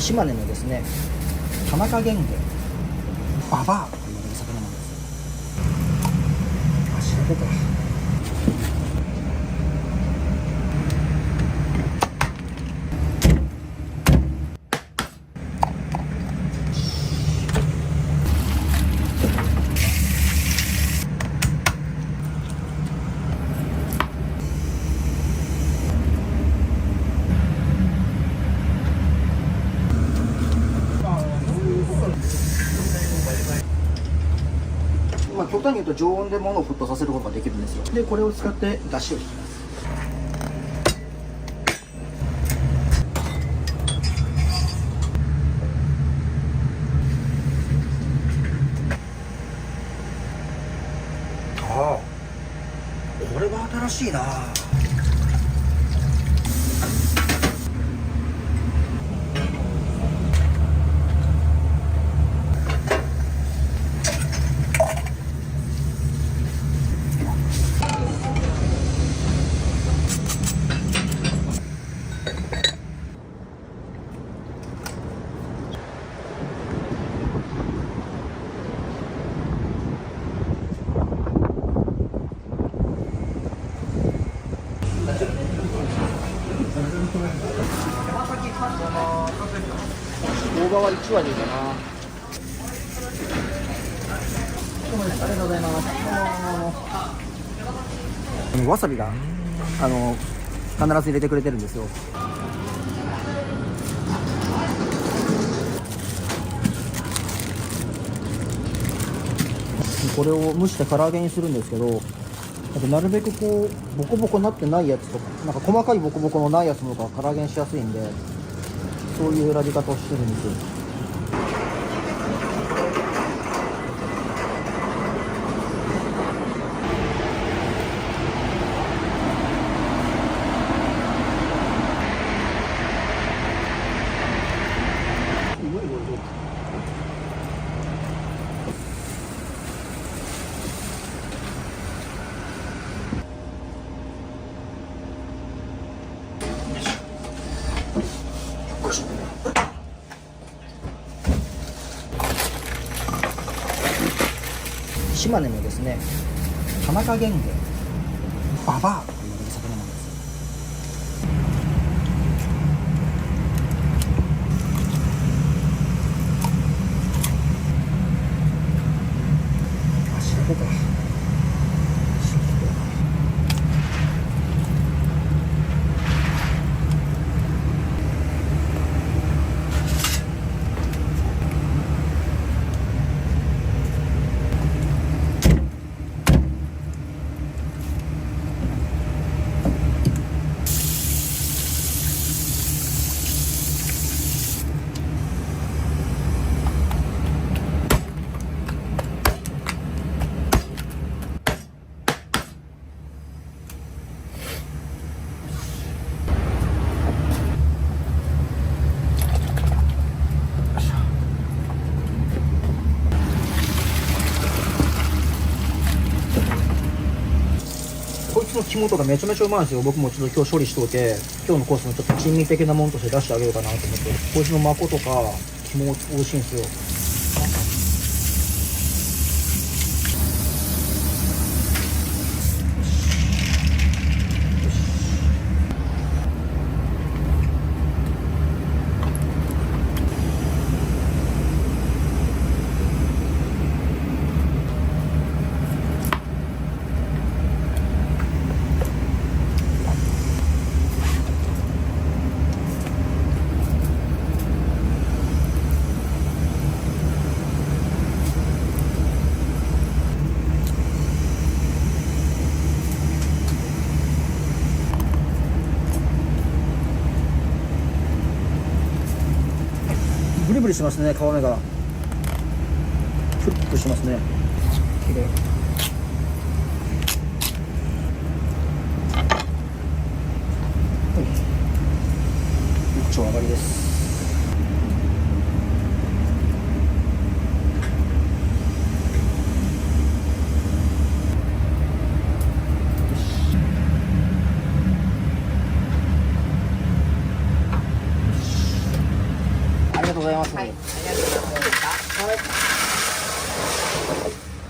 島根のですね、田中源でババアと言われる魚なんです。あ、知ってた。極端に言うと常温で物を沸騰させることができるんですよ。でこれを使って出汁を引きます。ああ、これは新しいな。大葉は1割かな。ありがとうございます。わさびが必ず入れてくれてるんですよ。これを蒸して唐揚げにするんですけど、なるべくこうボコボコになってないやつとか、なんか細かいボコボコのないやつの方が唐揚げにしやすいんで、そういう選び方をしてるんですよ。島根のですね、田中源でババアと言われる魚なんです。あ、知ってた。こいつの肝とかめちゃめちゃうまいんですよ。僕もちょっと今日処理しといて、今日のコースのちょっと珍味的なものとして出してあげようかなと思って。こいつのマコとか肝美味しいんですよ。ブリブリしますね。皮目がプルッとしますね。綺麗。一丁上がりです。あざいます。はい、ありがとうございます。いいですか？はい。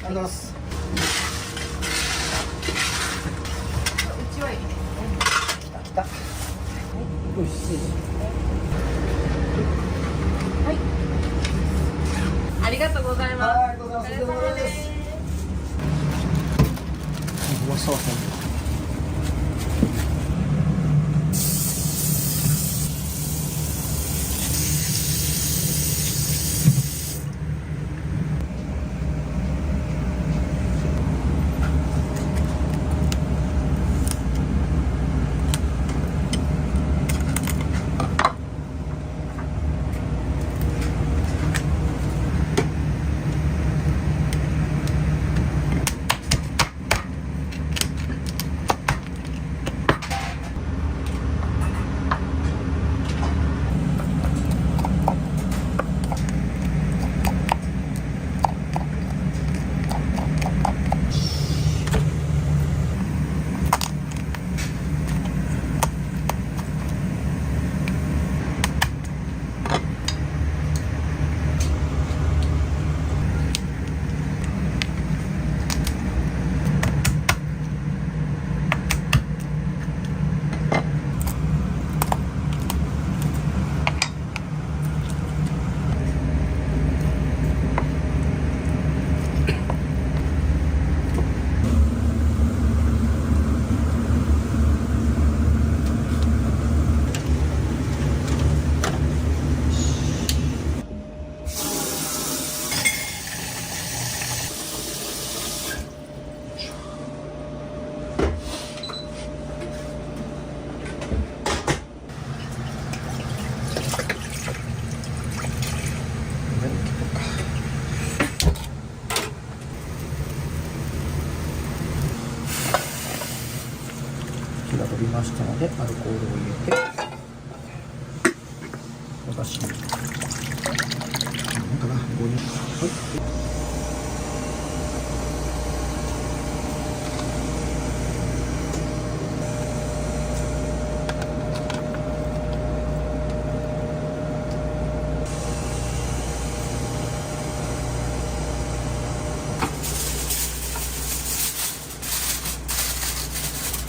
ありがとうございます。うちはいいね。来た来た。よし。はい。ありがとうございます。はい、ありがとうございます。お疲れ様です。わさわさ。火が飛びましたので、アルコールを入れてお出しに何かな、5人。はい。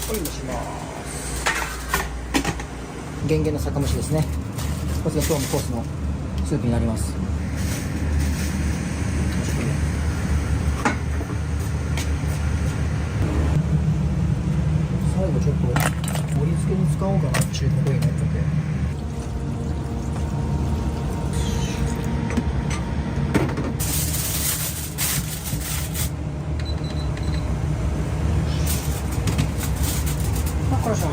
はい、蒸します。減々の酒蒸しですね。こちら今日のコースのスープになります。最後ちょっと盛り付けに使おうかなっていうところになってて、これしょう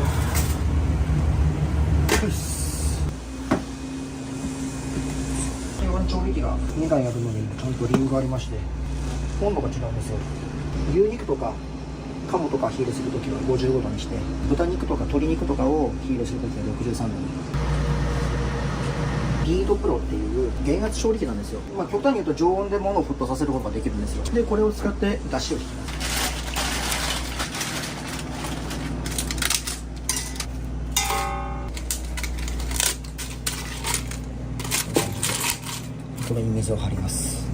が調理器が2台あるのにちゃんと理由がありまして、温度が違うんですよ。牛肉とか鴨とか火入れするときは55度にして、豚肉とか鶏肉とかを火入れするときは63度に。リードプロっていう減圧調理器なんですよ。極端に言うと常温で物を沸騰させることができるんですよ。でこれを使って出汁を引きます。これに水を張ります。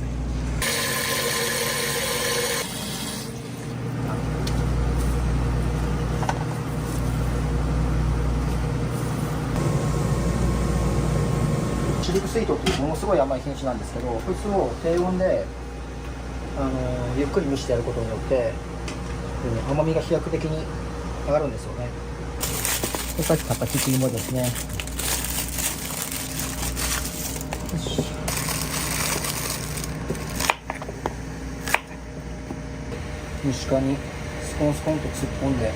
シルクスイートっていうものすごい甘い品種なんですけど、こいつを低温でゆっくり蒸してやることによって、甘みが飛躍的に上がるんですよね。でさっき買ったキキイモですね。よし。蒸し缶にスコンスコンと突っ込んで、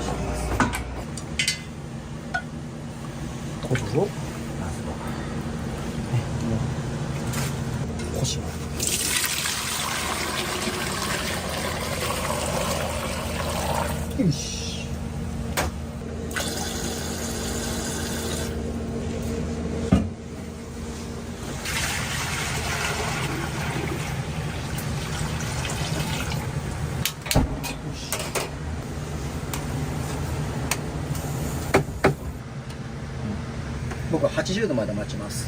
していきます。昆布をまずはもうこします。よし。僕は80度まで待ちます。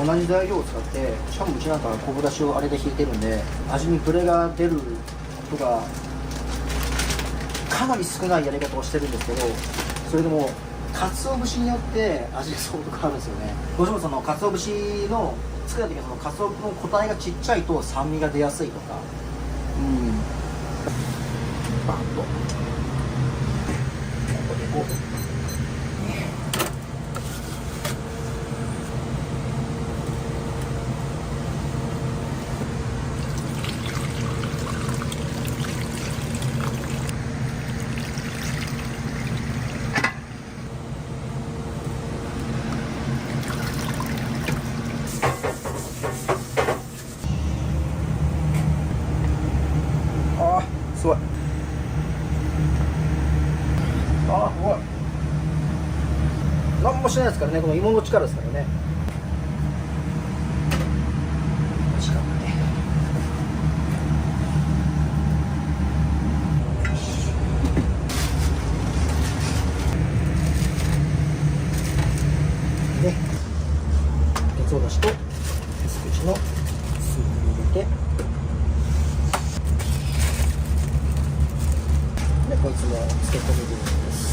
同じ材料を使って、しかもうちなんか昆布だしをあれで引いてるんで、味にブレが出ることがかなり少ないやり方をしてるんですけど、それでも鰹節によって味が相当変わるんですよね。どうしてもその鰹節の作る時はその鰹の個体がちっちゃいと酸味が出やすいとか、バンとここでこう。すごい。あ、すごい。何もしないですからね、この芋の力ですからね。美味しかったね。で、鰹だしと薄口のスープに入れて。でこいつも漬け込みです。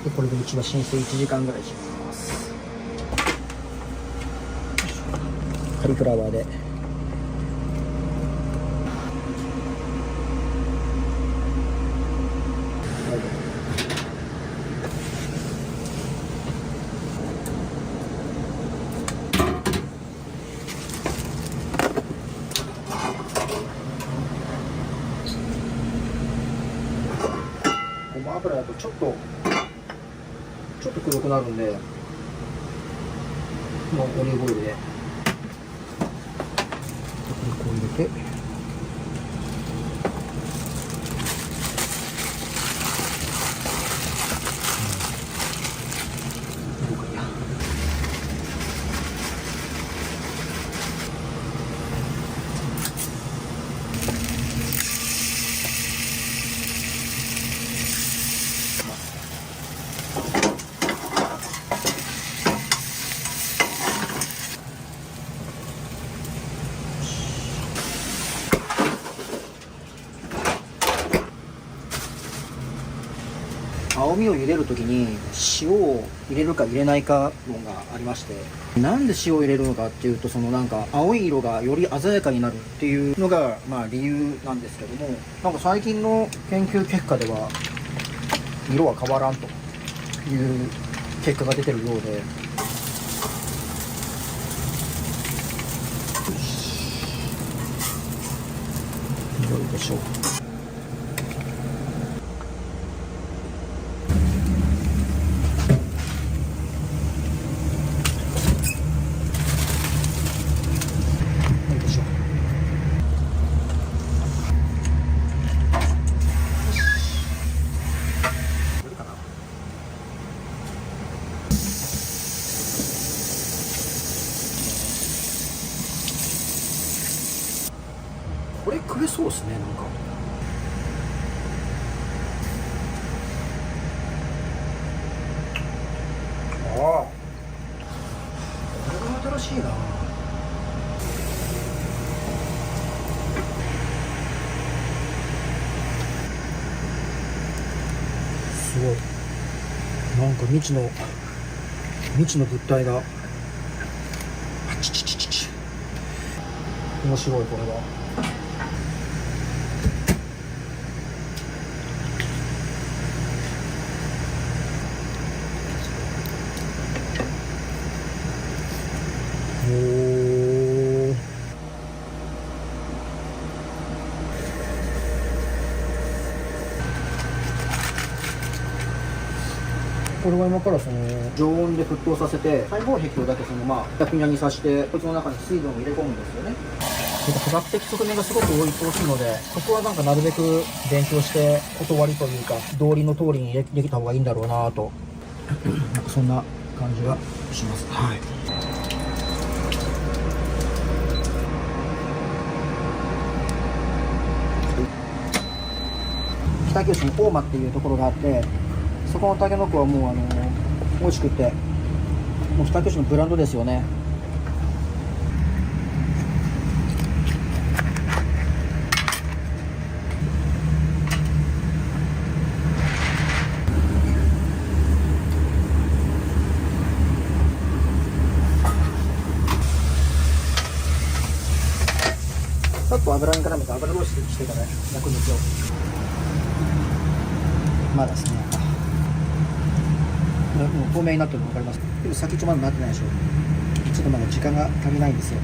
でこれでうちは浸水1時間ぐらいします。カリフラワーでごま油だとちょっと黒くなるんで、もうオリーブオイルでこう入れて、青みを茹でるときに塩を入れるか入れないか論がありまして、なんで塩を入れるのかっていうと、そのなんか青い色がより鮮やかになるっていうのがまあ理由なんですけども、なんか最近の研究結果では色は変わらんという結果が出てるようで、どうでしょう。これ食えそうですね、なんか。ああ、これが新しいな。すごい、なんか未知の物体が、あちちちちち、面白いこれは。これは今からその常温で沸騰させて、細胞壁をだけその逆に刺して、こいつの中に水分を入れ込むんですよね。科学的側面がすごく大きいので、そこはなんかなるべく勉強して断りというか道理の通りにできた方がいいんだろうなとなんかそんな感じがします。はい。北九州に大間っていうところがあって、そこのタケノコはもう美味しくて、もう北九州のブランドですよね。ちょっと油に絡めて油通ししてから焼くんですよ。まだですね。もう透明になってるの分かります。でも先っちょまだなってないでしょ。ちょっとまだ時間が足りないんですよ。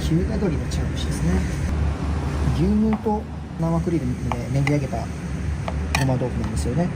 日向鶏の茶碗蒸しですね。牛乳と生クリームで練り上げたごま豆腐なんですよね。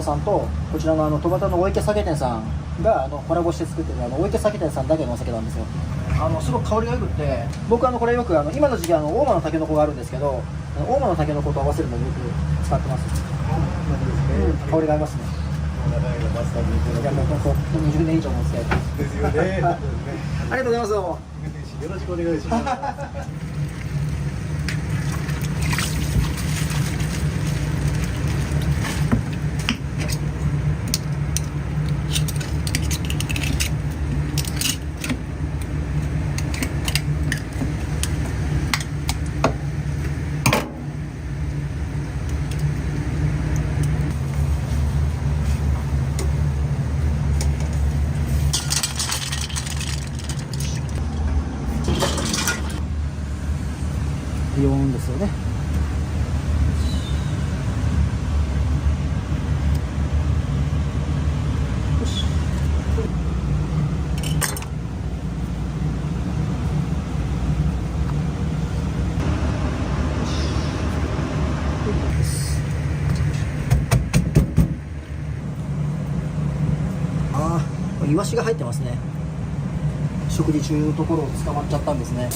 さんとこちらの戸端の大池酒店さんがコラボして作ってる大池酒店さんだけのお酒なんですよ。すごく香りがよくって、僕これよく今の時期大間のタケノコがあるんですけど、大間のタケノコと合わせるのをよく使ってます。香りがありますね。いやもう本当20年以上のお付き合いですよね。ありがとうございます。どうもよろしくお願いします。ビヨーンですよね。よし。ああ、イワシが入ってますね。食事中のところを捕まっちゃったんですね。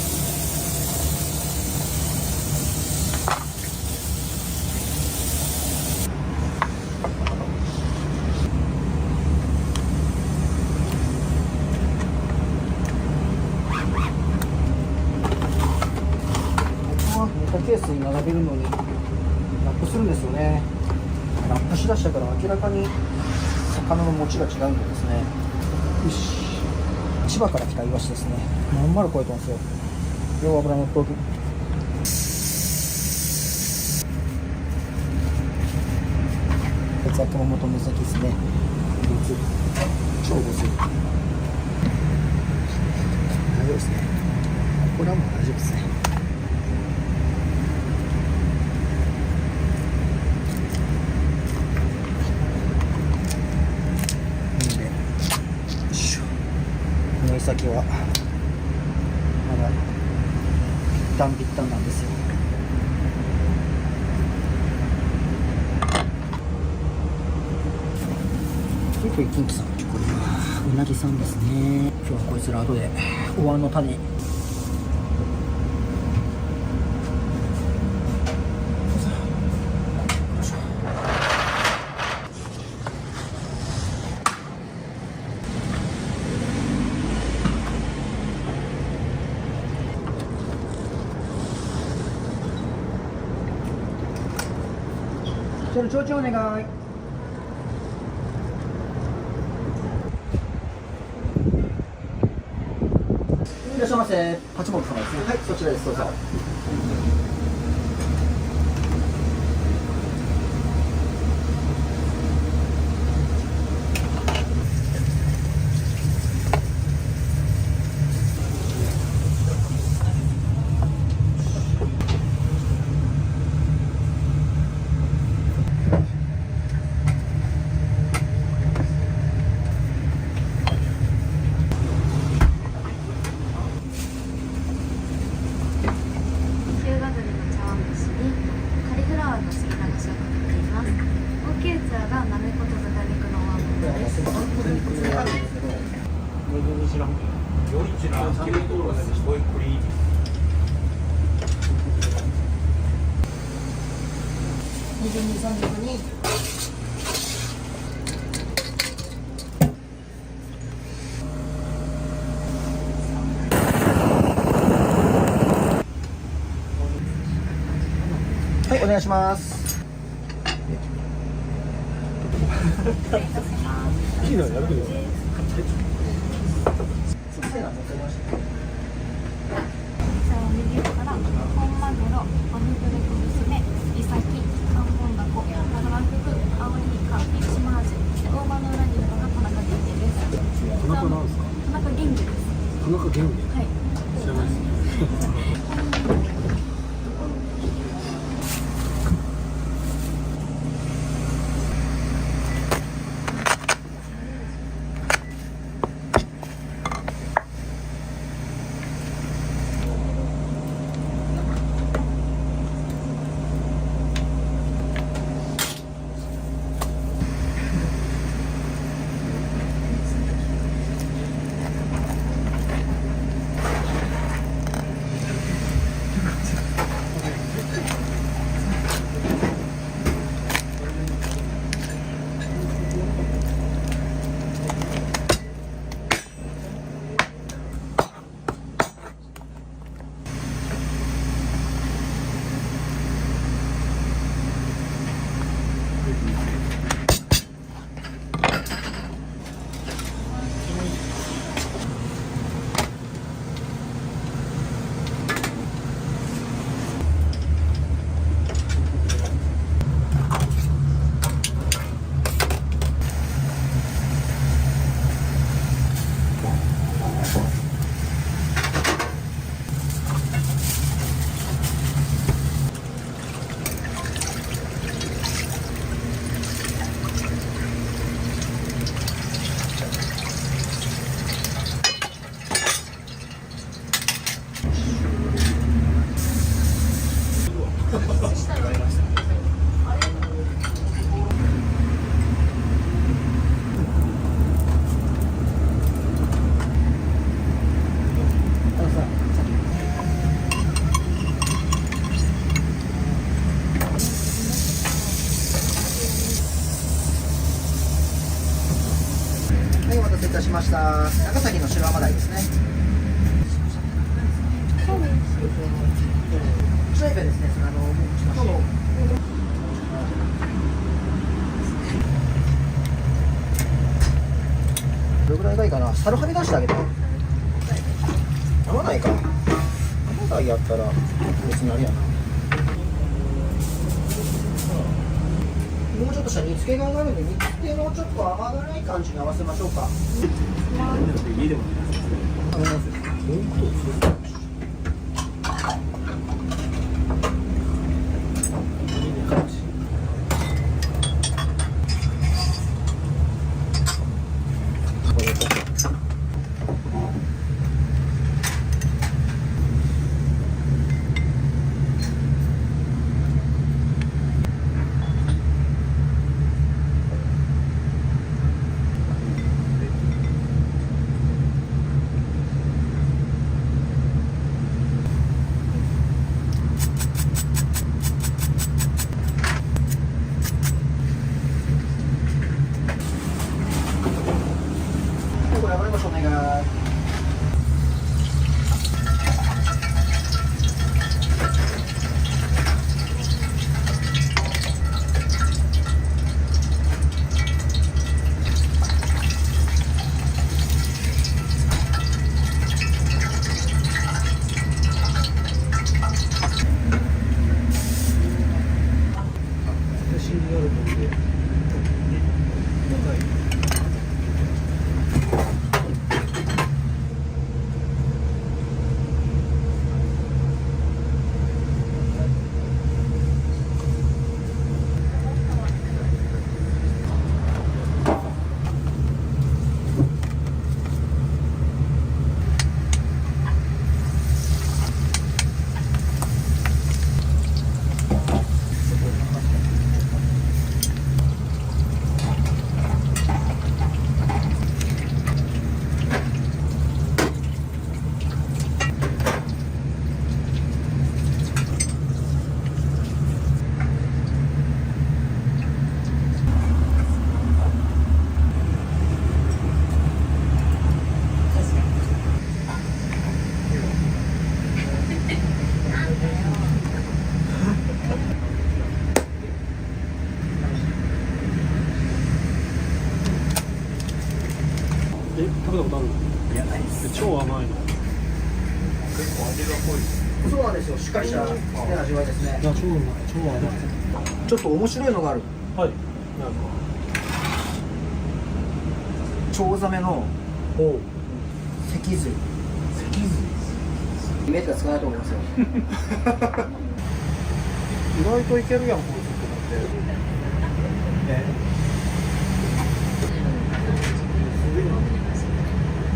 ネタケースに並べるのにラップするんですよね。ラップしだしたから明らかに魚の持ちが違うんでですね。よし、千葉から来たイワシですね。まん丸超えてますよ。両油乗っておく。熊本の先ですね。超ごつい。大丈夫ですね。これはもう大丈夫ですね。このイサキはまだぴったんなんですよ。一気さん、これはうなぎさんですね。今日はこいつら後でお椀の種ちょっと提灯お願い。いらっしゃいませ。八本様ですね。はい、そちらです。どうぞ。22、32にはい、お願いします。いいのやるけど。右から本マグロ、お肉でこ娘、イサキ、カンポンダコ、トラフグ、アオリイカ、シマアジ、大葉の裏にいるのが田中源次です。田中なんですか。田中源次です。田中源次。はい。知らないです。こが長崎の白甘鯛ですね。そうです。フライパンですね。どれぐらいがいいかな。猿はみ出してあげて。合わないか。甘鯛やったら別にあれやな。もうちょっとした煮付けが上がるんで、煮付けのちょっと甘辛い感じに合わせましょうか。家でもどういうことですか。これ上がりましょう。お願い。信じられるので長い。食べたことあるの？いや、ないです。超甘いの。結構味が濃い。そうなんですよ。しっかりした味わいですね。いや、超甘い。ちょっと面白いのがある。はい。なんか。チョウザメのおう。脊髄。イメージがつかないと思いますよ。意外といけるやん、こいつって思って。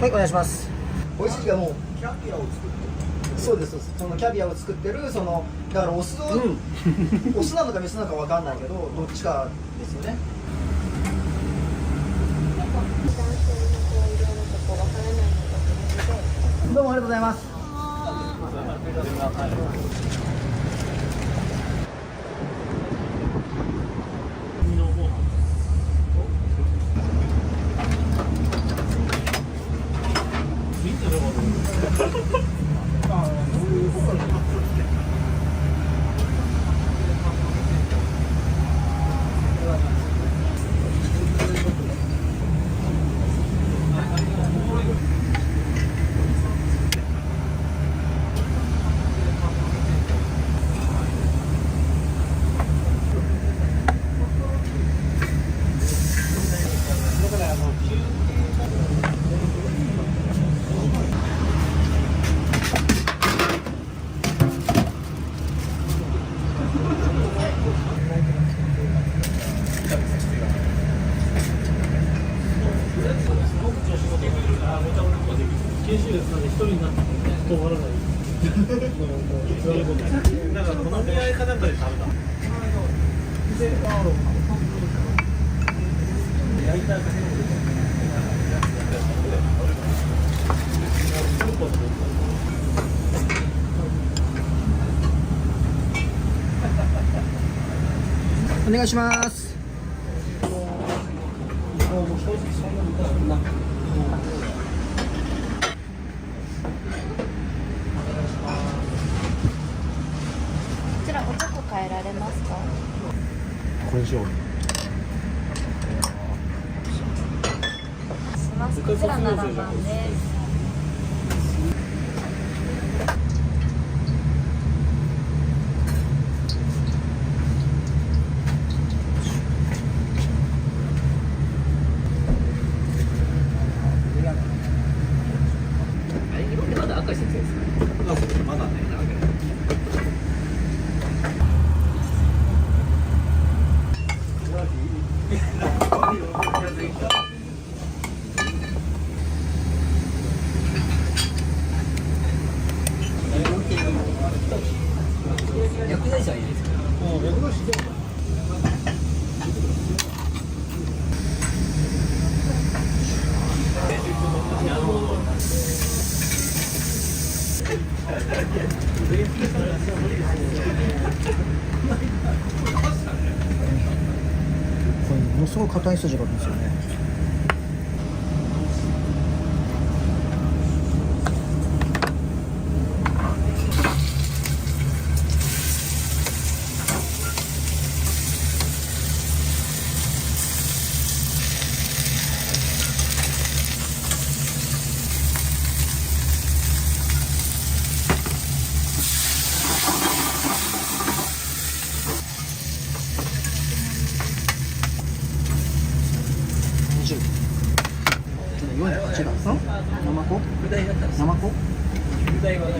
はい、お願いします。美味しいがもうキャビアを作ってる。そうです。そのキャビアを作ってるだからオスなのかメスなのかわかんないけど、どっちかですよね。どうもありがとうございます。研修ですなんで一人になって止まらない。なんかこの出会いかなんかで食べた。焼いたお願いします。もう正直そんなにれにしよう。します。こちら7番です。まだ赤い先生ですか？まだね。薬剤師はいいですか？薬剤師で。これものすごい硬い筋があるんですよね。48だ。生子？生子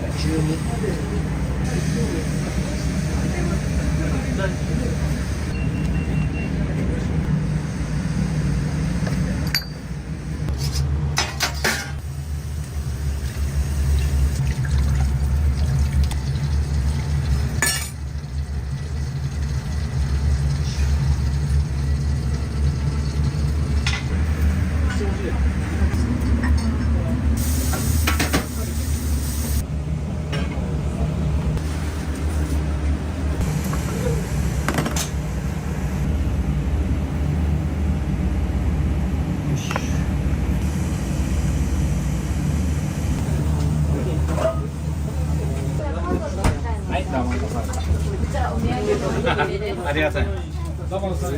ありがとう。ありがとうござ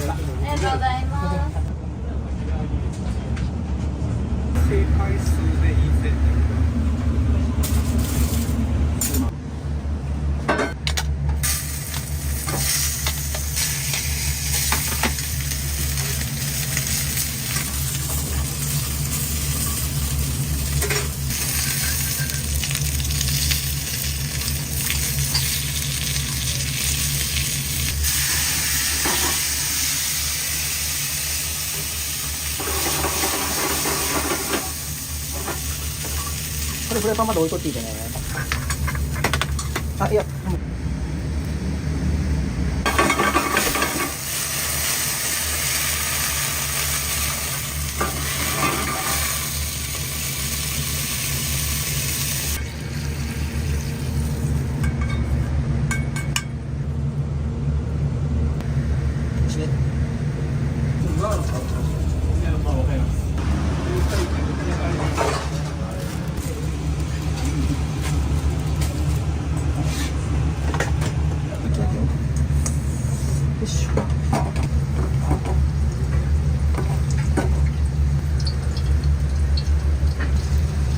います。正解数でいい線。これフライパンまで置いとっていいでね。あ、いや、よし。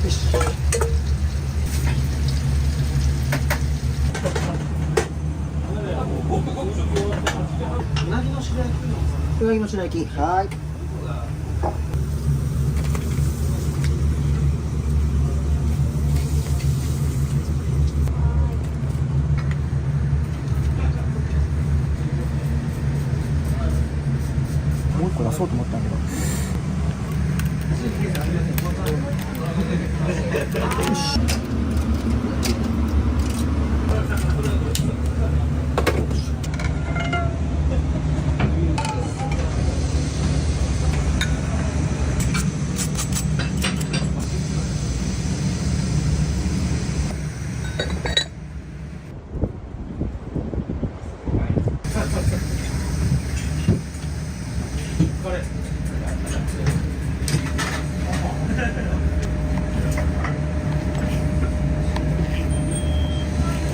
よし。うなぎの白焼き。はい。もう一個出そうと思ったんだけど。よし。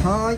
はーい。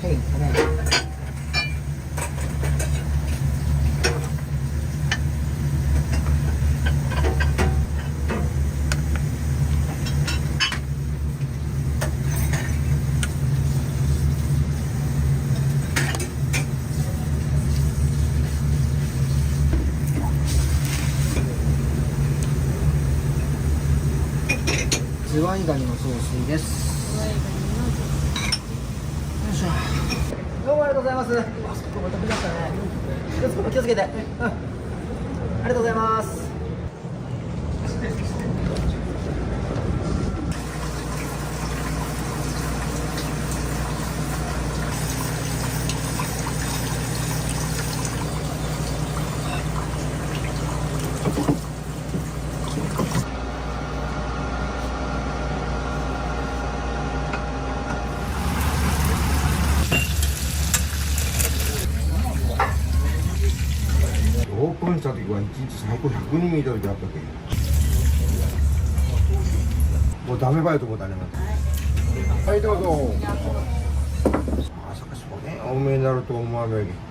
いいですかね。ズワイガニのソースです。よいしょ。どうもありがとうございます。あそこまた見ましたね。気をつけて。ありがとうございます。オープンした時は1日最高100人見た時あったけもうダメバイトもだねはいどうぞまさかそこね多めになると思わないけど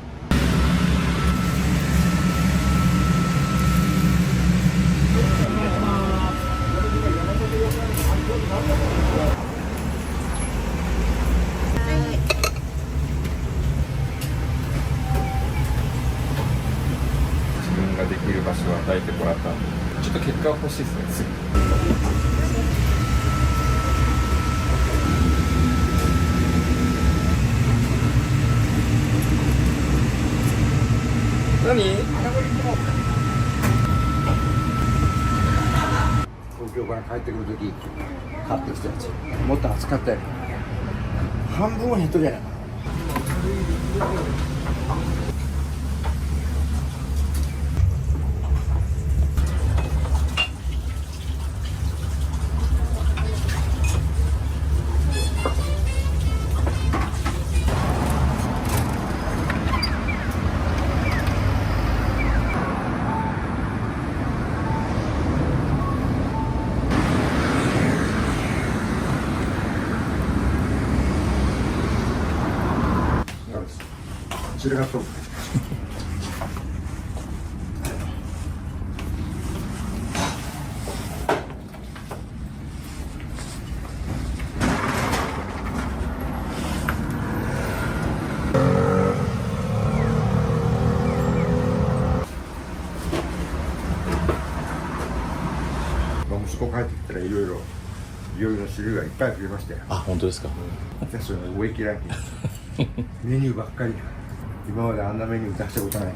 ができる場所を与えてもらったんでちょっと結果は欲しいですね次何東京から帰ってくる時買ってきたやつもっと暑かったよ半分は減っとるやないか散らかっとる息子帰ってきたらいろいろな種類がいっぱい増えましたよ。あ、本当ですか。じゃあそれ植木ランキングメニューばっかり今まであんなメニュー出したことない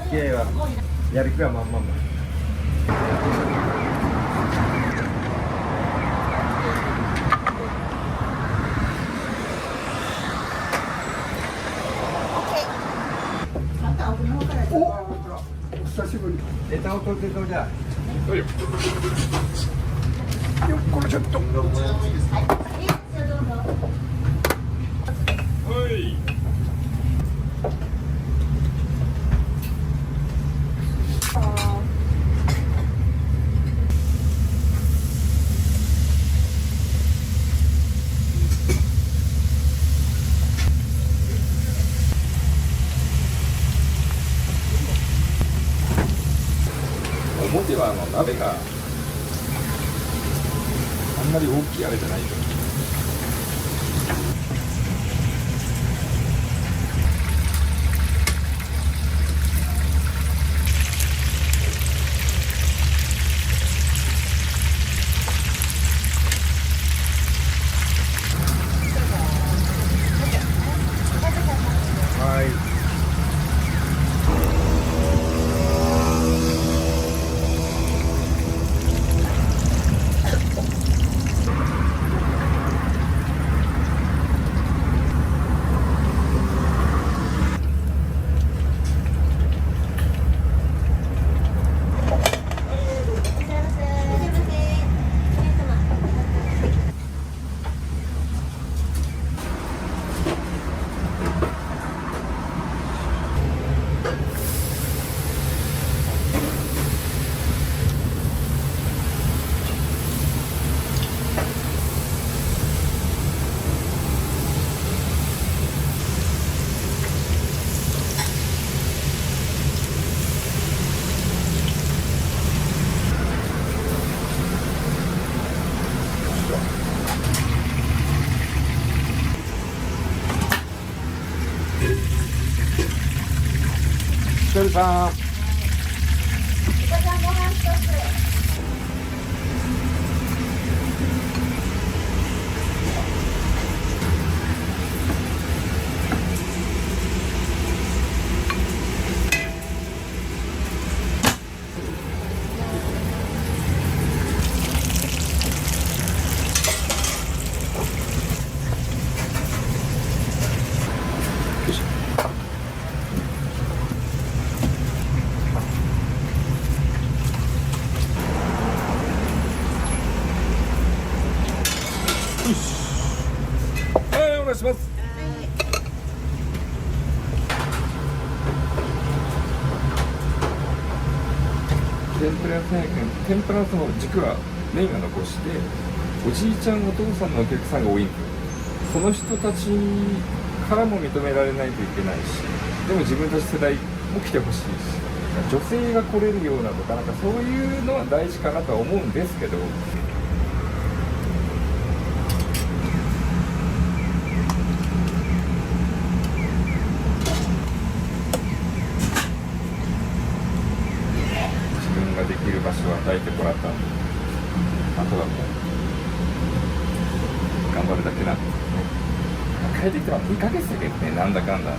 気合はやる気は満々だ。お久しぶり。ネタを取ってとじゃあ。よっこれちょっと。はい表は鍋があんまり大きいあれじゃないと。はい。ひとりさん。はい、お願いします。天ぷら屋さんやけん、天ぷらのその軸は麺が残して、おじいちゃんお父さんのお客さんが多いんですよ。その人たちからも認められないといけないし、でも自分たち世代も来てほしいし、女性が来れるようなとか、なんかそういうのは大事かなとは思うんですけど、自分ができる場所を与えてもらったんで、あとはもう頑張るだけなんですけどね。帰ってきては2ヶ月だけどね、なんだかんだ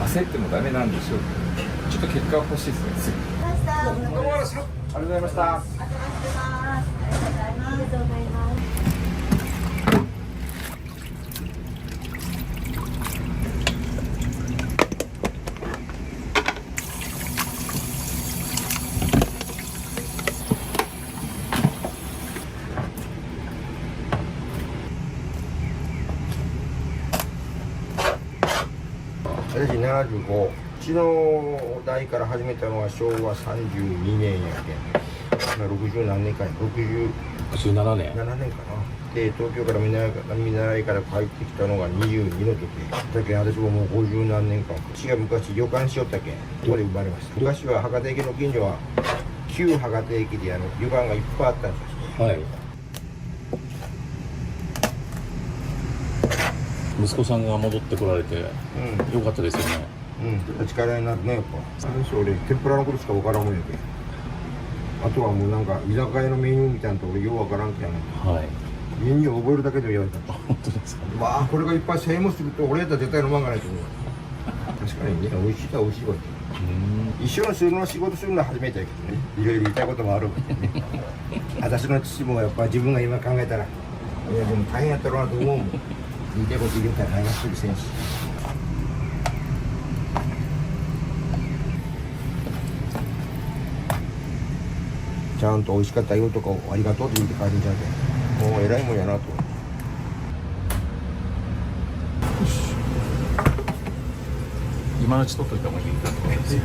焦ってもダメなんでしょうけど、ちょっと結果は欲しいですね、すぐ。どうもありがとうございました。私75、うちの代から始めたのは昭和32年やけん、60何年か、17年。 7年かな。で、東京から見習いから帰ってきたのが22の時だけん、私ももう50何年間。父が昔旅館しよったけん、ここで生まれました。昔は博多駅の近所は旧博多駅で旅館がいっぱいあったんですよ。はい。息子さんが戻ってこられて、よかったですよね。力になるね、やっぱ。俺、天ぷらのことしか分からんもんやけん。あとはもうなんか、居酒屋のメニューみたいなと俺、よう分からんけん。はい。メニュー覚えるだけでも言われた。本当ですか。まあ、これがいっぱい1000円もすると、俺やったら絶対飲まんがないと思う。確かにね、美味しいとは美味しいわけ。一緒の仕事するのは初めてだけどね、いろいろ言いたいこともあるわけでね。私の父もやっぱ自分が今考えたら、いやでも大変やったろうなと思うもん。言いたいこと言うたら大変するせんし。ちゃんと美味しかったよとかありがとうって言って帰るんじゃなくて、もう偉いもんやなと。今のうち取っといた方がいいんだと思います。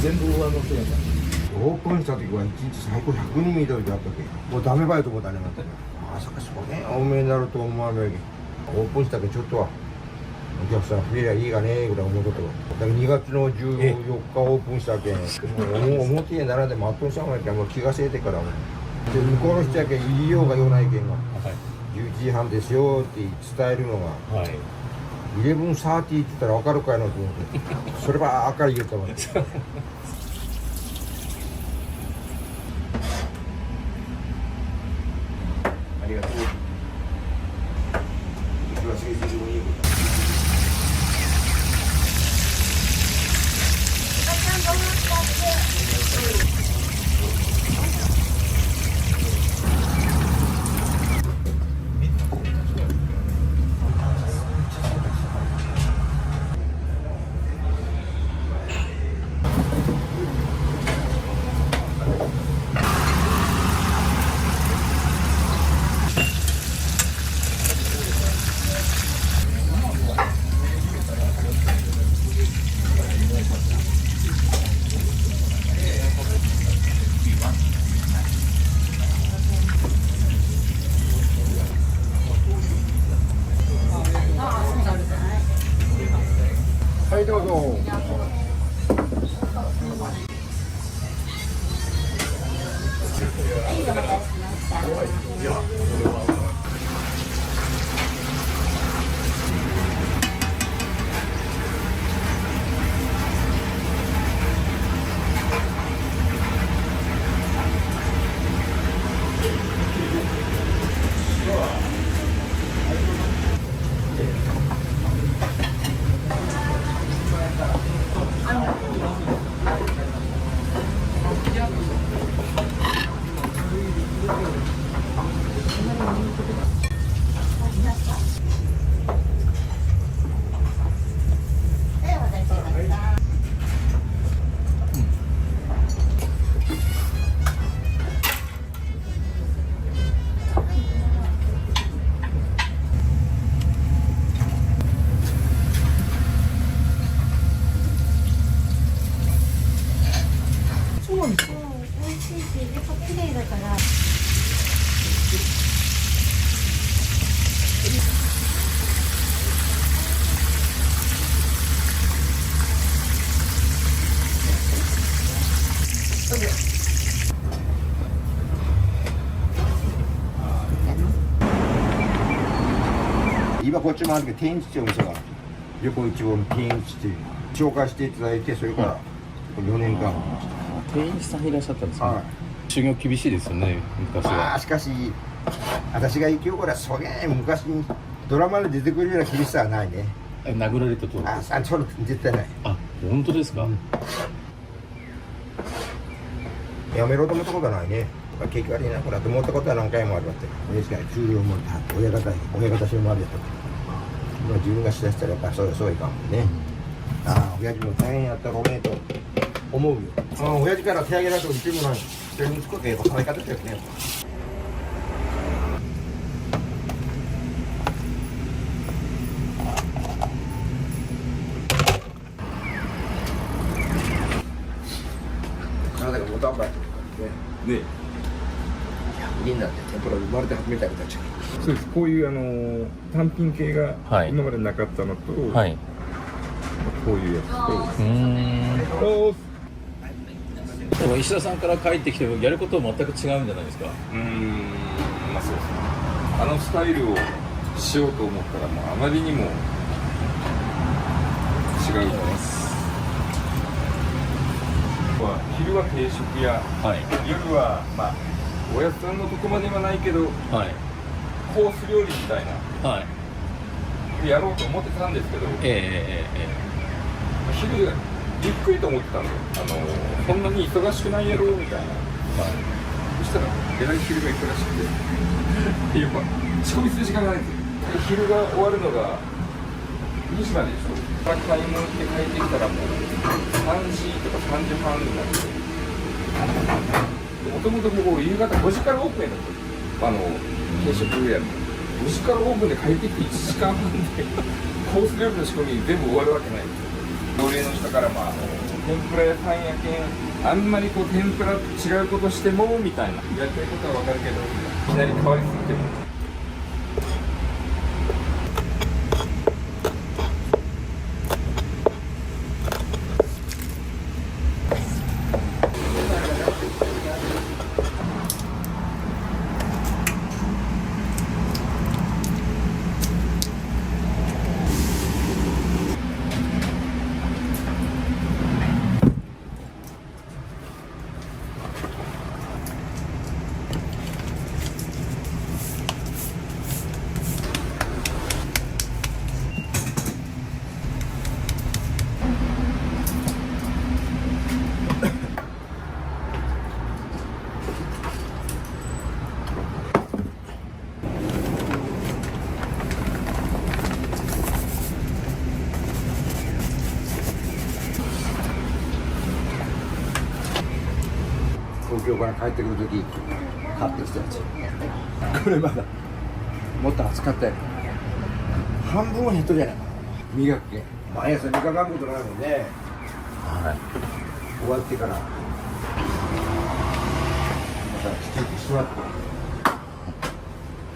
全部上乗せやったオープンした時は1日最高100人見た時あったけど、もうダメばいと思ったね。まさかそげん多めになると思わないけど、オープンしたけどちょっとはお客さん増えりゃいいがねぐらい思うとったわ。だから2月の14日オープンしたけん、もう表に並んで待っとんさんがやけん、もう気がせえてからもうで向こうの人やけん言いようが言わないけんが、11時半ですよって伝えるのが、はい。 11:30って言ったら分かるかいなと思ってそればっかり言ったもんね。ありがとう。はい、どうぞ。美味しいし、やっぱ綺麗だから。今こっちもあるけど天一っていうお店が旅行一望の天一っていう紹介していただいて、それから4年間、店員さんいらっしゃったんですか、はい、修行厳しいですよね、昔まは。あしかし私が生きようからそげん昔にドラマで出てくるような厳しさはないね。殴られたと。それ絶対ない。あ、本当ですか、やめろと思ったことはないね。結局あれなくなって思ったことは何回もあるわって。ですから給料も親方してもあるやと。自分がしだしたらやっぱそういかんもんね。ああ、親父も大変やったごめんと思うよ。親父から手上げられても一もない。一人息子ってやっぱ可愛かったよね。体がボタンバイね。でみんなって天ぷら生まれて初めて食べたっちゃう。そうです。こういう単品系がはい今までなかったのと、はい。こういうやつと、でも石田さんから帰ってきてもやること全く違うんじゃないですか。まあそうですね。あのスタイルをしようと思ったらもうあまりにも違うと思います。昼は定食屋、はい夜はまあおやつさんのとこまではないけどはいコース料理みたいなはいやろうと思ってたんですけど、え昼ゆっくりと思ってたんで、そんなに忙しくないやろうみたいな、そしたらえらい昼が行くらしくてっていうか仕込みする時間がないんですよ。昼が終わるのが2時まででしょ。買い物して帰ってきたらもう3時とか3時半になってもともとこう夕方5時からオープンやったんですよ。定食屋の5時からオープンで帰ってきて1時間半でコース料理の仕込み全部終わるわけないんですよ。同僚の人から天ぷら屋さんやけんあんまりこう天ぷらと違うことしてもみたいなやりたいことは分かるけどいきなり変わりすぎても。東京から帰ってくるとき買ってきたやつ。これまだもっと暑かったよ。半分は減っとるやないか。磨くけ毎朝磨かんことないもんね。終わってからまたきちんと座って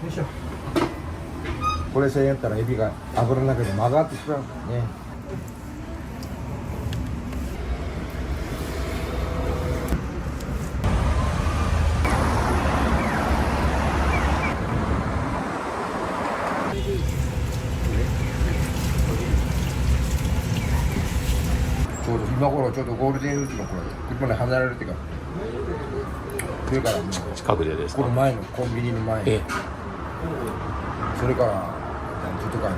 よいしょ。これさえやったらエビが油の中で曲がってしまうからね。ちょうど今頃ちょうどゴールデンウィークの頃で今ね離れるっていうかそれからもう近くでですか。この前のコンビニの前にそれからずっとかな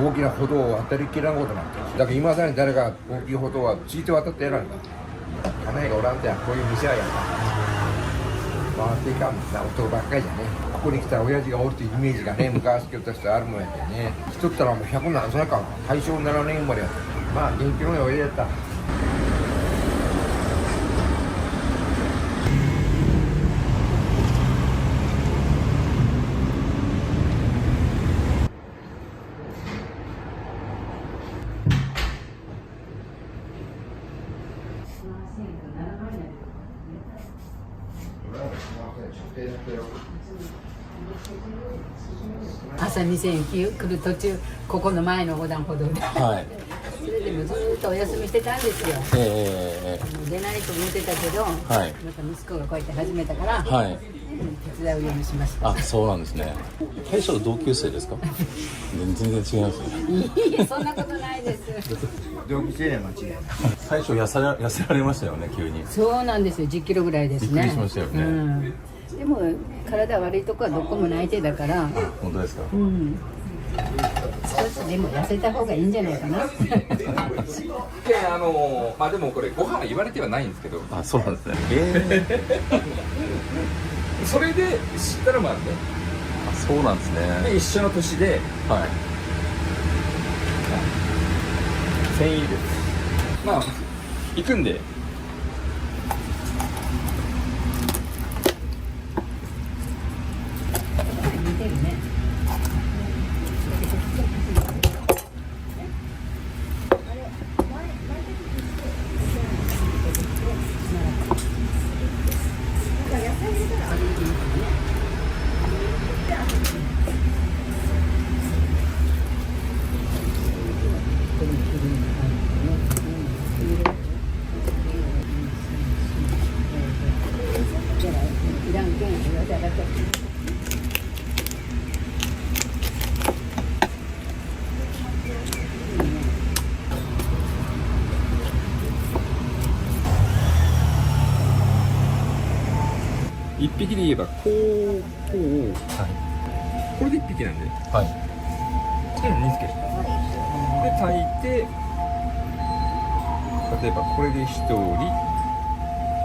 大きな歩道を渡りきらんことなんてだから今さに誰が大きい歩道はついて渡ってやらんか金がおらんてやこういう店はやんか回っていかんもんな男ばっかりじゃねここに来たら親父がおるっていうイメージがね昔からとしてあるもんやけどねしとったらもう100何歳か大正7年生まれやったまあ元気のいい親父やった。朝2000円来る途中ここの前の横断歩道で、はい。それでもずっとお休みしてたんですよ。出ないと思ってたけど、また息子がこうやって始めたから、はい。手伝うようにしました。あ、そうなんですね。大将同級生ですか。全然違いますね。いいえ、そんなことないです。同期生年間違いない。最初痩せられましたよね、急に。そうなんですよ、10キロぐらいですね。びっくりしましたよね。うん、でも体悪いとこはどこもない手だから。本当ですか。うん。少しでも痩せた方がいいんじゃないかな。でまあでもこれご飯は言われてはないんですけど、あ、そうなんですね。それで知ったらまあね、あ、そうなんですね。で一緒の年ではい。1000円です。まあ行くんで。似てるね。いらんけん、言われただけ。一匹で言えばこう、これで一匹なんで、はい。煮つけで炊いて、例えばこれで一人、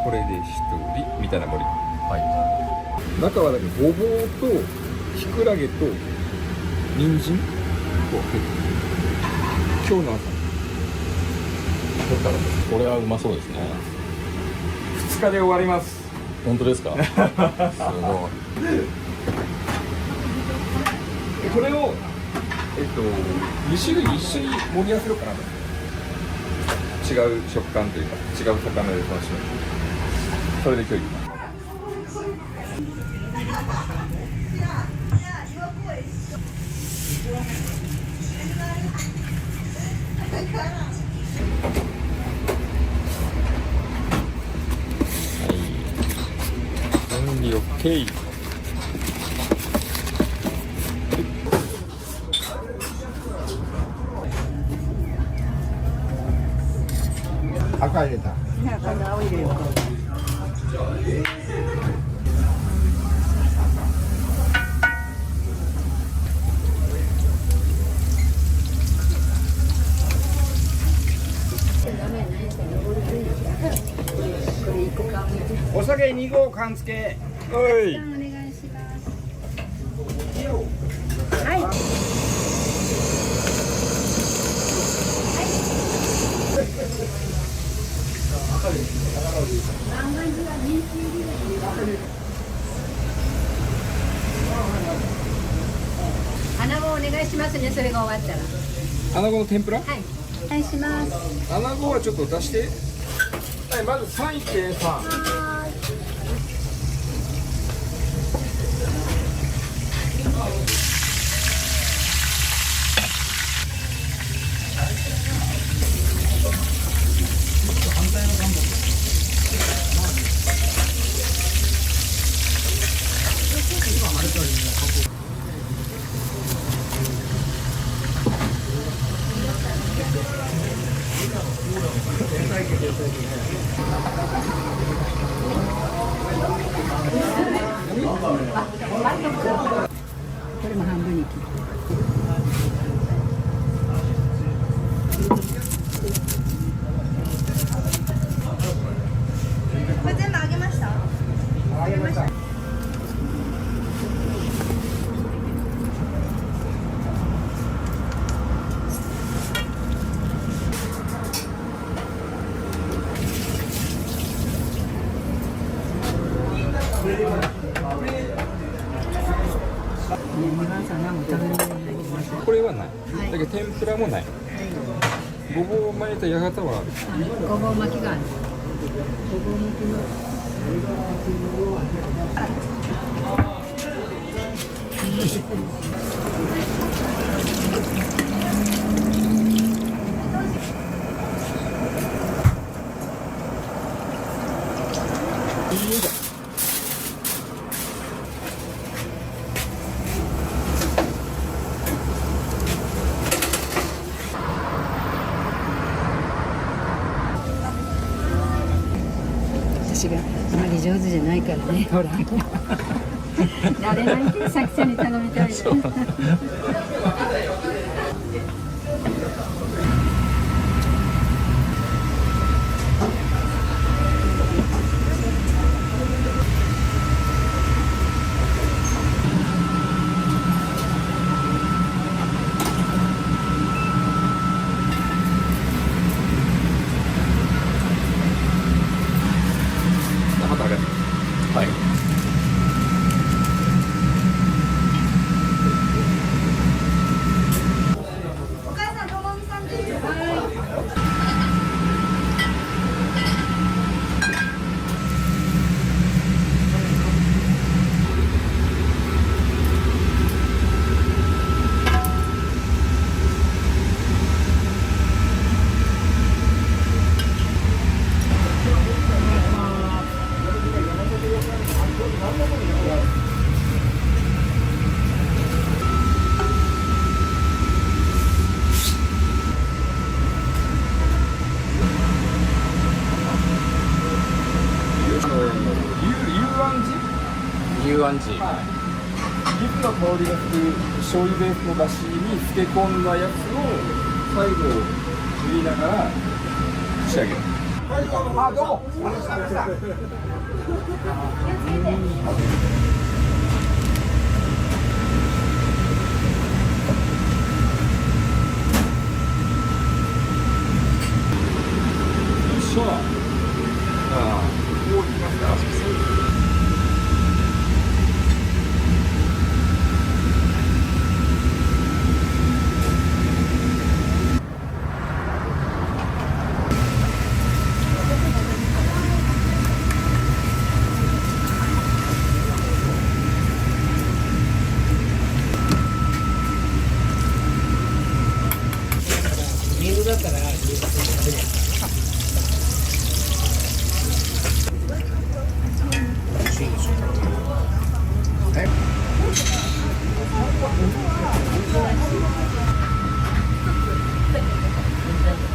これで一人みたいな盛り。は中はだけどごぼうときくらげと人参を入ってる。今日の朝い。これはうまそうですね。 2日で終わります。本当ですか？すごい。でこれを2種類一緒に盛り合わせようかなと。違う食感というか違う魚で楽しめる。それで今日行きます。準備 OK。赤入れた。青入れよう。お酒2合缶付け。はいお願いします。穴子お願いしますね。それが終わったら。穴子の天ぷら？はい。お願いします。穴子はちょっと出して。はい、まず3って3。これも半分に切る。これ全部揚げました？あげました。これはない。だけど天ぷらもない。ごぼうを巻いた八幡はある。ごぼう巻きがある。ごぼう巻きの。私があまり上手じゃないからね。ほら。慣れないけどさきちゃんに頼みたいです。また上げて。はい。幽庵寺。柚子の香りがする醤油ベースのだしに漬け込んだやつを最後振りながら仕上げる。あ、どうも。よいしょ。ああ、こういきますか。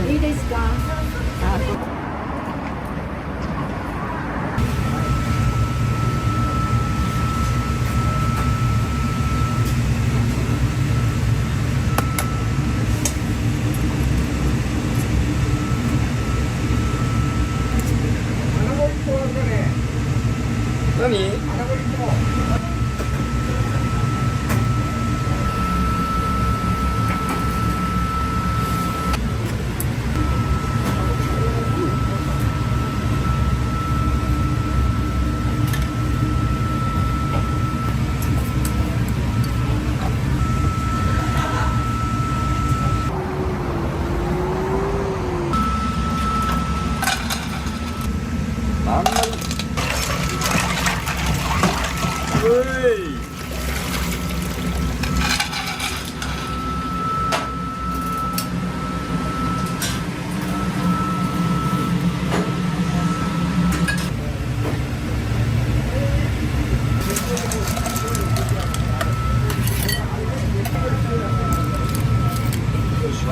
いいですか？何？あんまり。うい。よいしょ。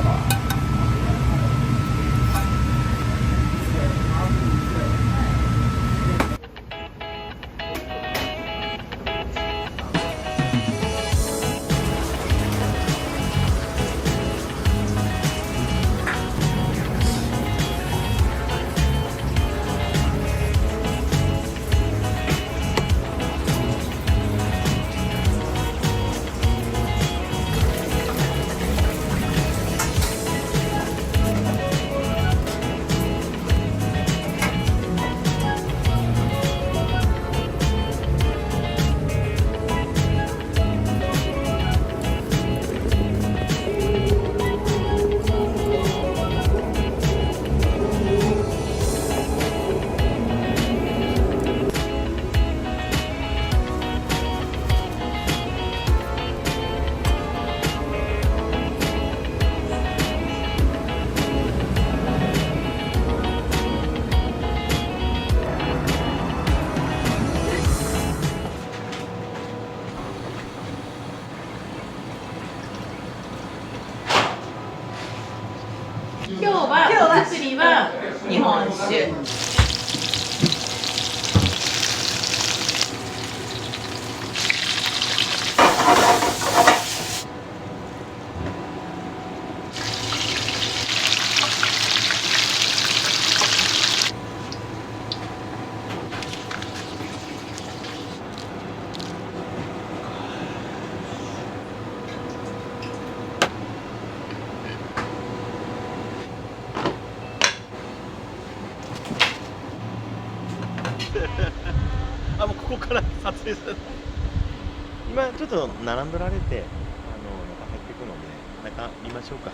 今日は作りは日本酒。あ、もうここから撮影する。今ちょっと並んでられて、なんか入っていくので、中見ましょうか。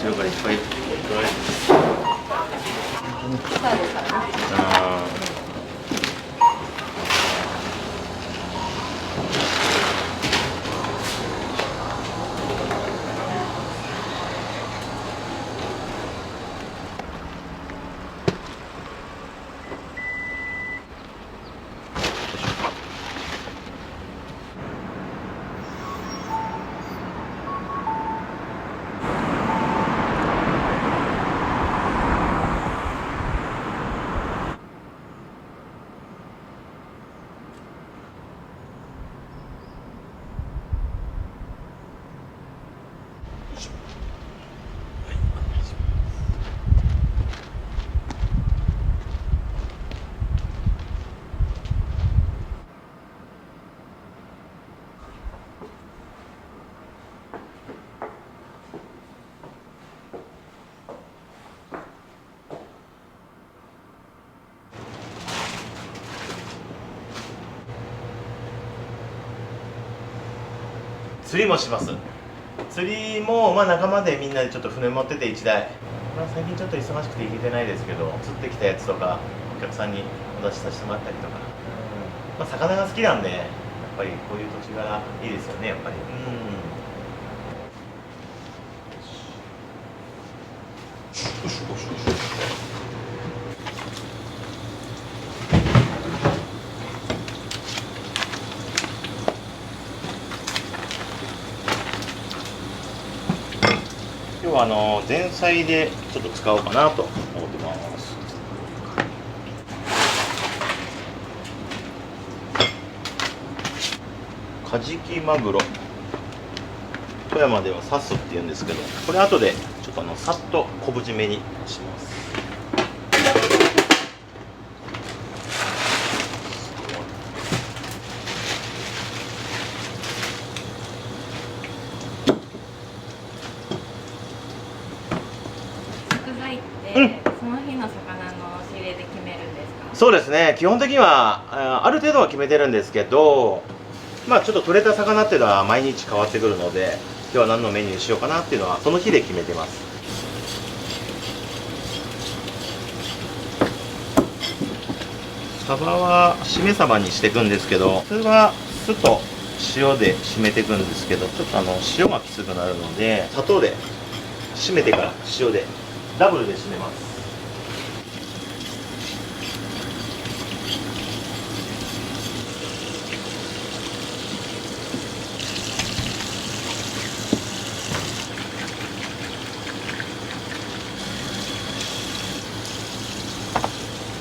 後ろからいっぱい取られて釣りもします。釣りも仲間でみんなでちょっと船持ってて1台、最近ちょっと忙しくて行けてないですけど、釣ってきたやつとかお客さんにお出しさせてもらったりとか、魚が好きなんでやっぱりこういう土地柄いいですよね、やっぱり。今日は前菜でちょっと使おうかなと思ってます。カジキマグロ、富山ではサスって言うんですけど、これ後でちょっとさっと昆布締めにします。その日の魚の仕入れで決めるんですか？そうですね、基本的にはある程度は決めてるんですけど、ちょっと取れた魚っていうのは毎日変わってくるので、今日は何のメニューにしようかなっていうのはその日で決めてます。サバはしめサバにしていくんですけど、普通は酢と塩で締めていくんですけど、ちょっと塩がきつくなるので砂糖で締めてから塩でダブルで締めます。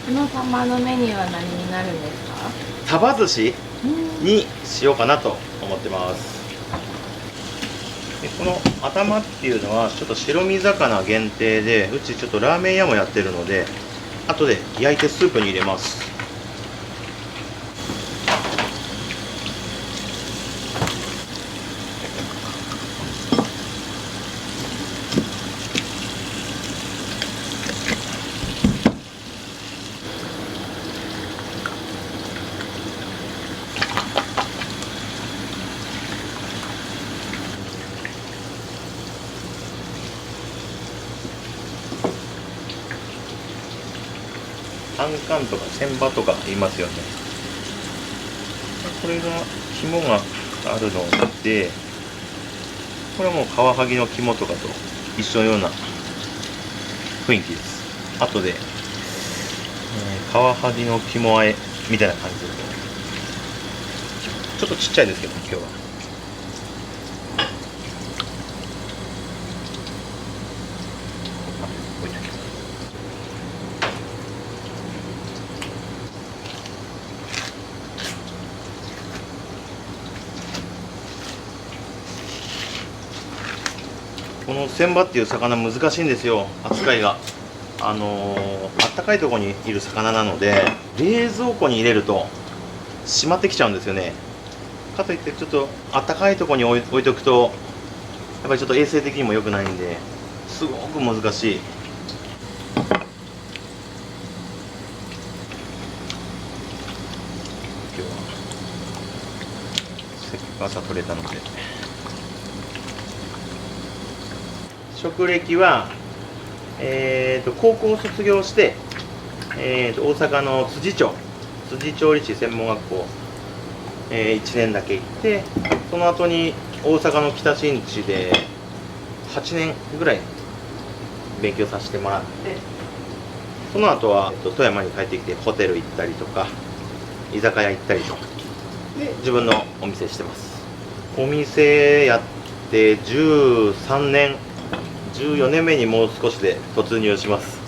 このサバのメニューは何になるんですか？サバ寿司にしようかなと思ってます。でこの頭っていうのはちょっと白身魚限定で、うちちょっとラーメン屋もやってるので後で焼いてスープに入れます。カンカンとか船場とか言いますよね。これが肝があるので、これはもうカワハギの肝とかと一緒のような雰囲気です。後で、カワハギの肝和えみたいな感じで、ちょっとちっちゃいですけど今日は。置いときます。この船場っていう魚難しいんですよ、扱いが。あったかいところにいる魚なので、冷蔵庫に入れるとしまってきちゃうんですよね。かといってちょっとあったかいところに置いとくとやっぱりちょっと衛生的にも良くないんで、すごく難しい。今日はせっかく朝取れたので。職歴は、高校を卒業して、大阪の辻調理師専門学校、1年だけ行って、その後に大阪の北新地で8年ぐらい勉強させてもらって、その後は富山に帰ってきてホテル行ったりとか居酒屋行ったりとかで自分のお店してます。お店やって13年14年目にもう少しで突入します。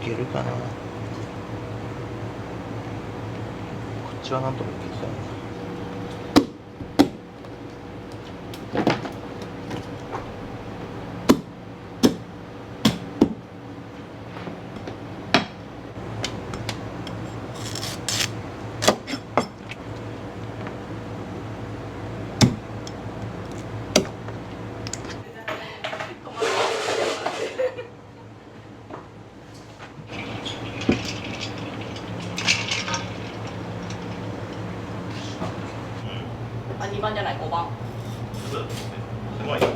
いけるかな。こっちはなんともいけそうだな。2番じゃない、5番。すごい。今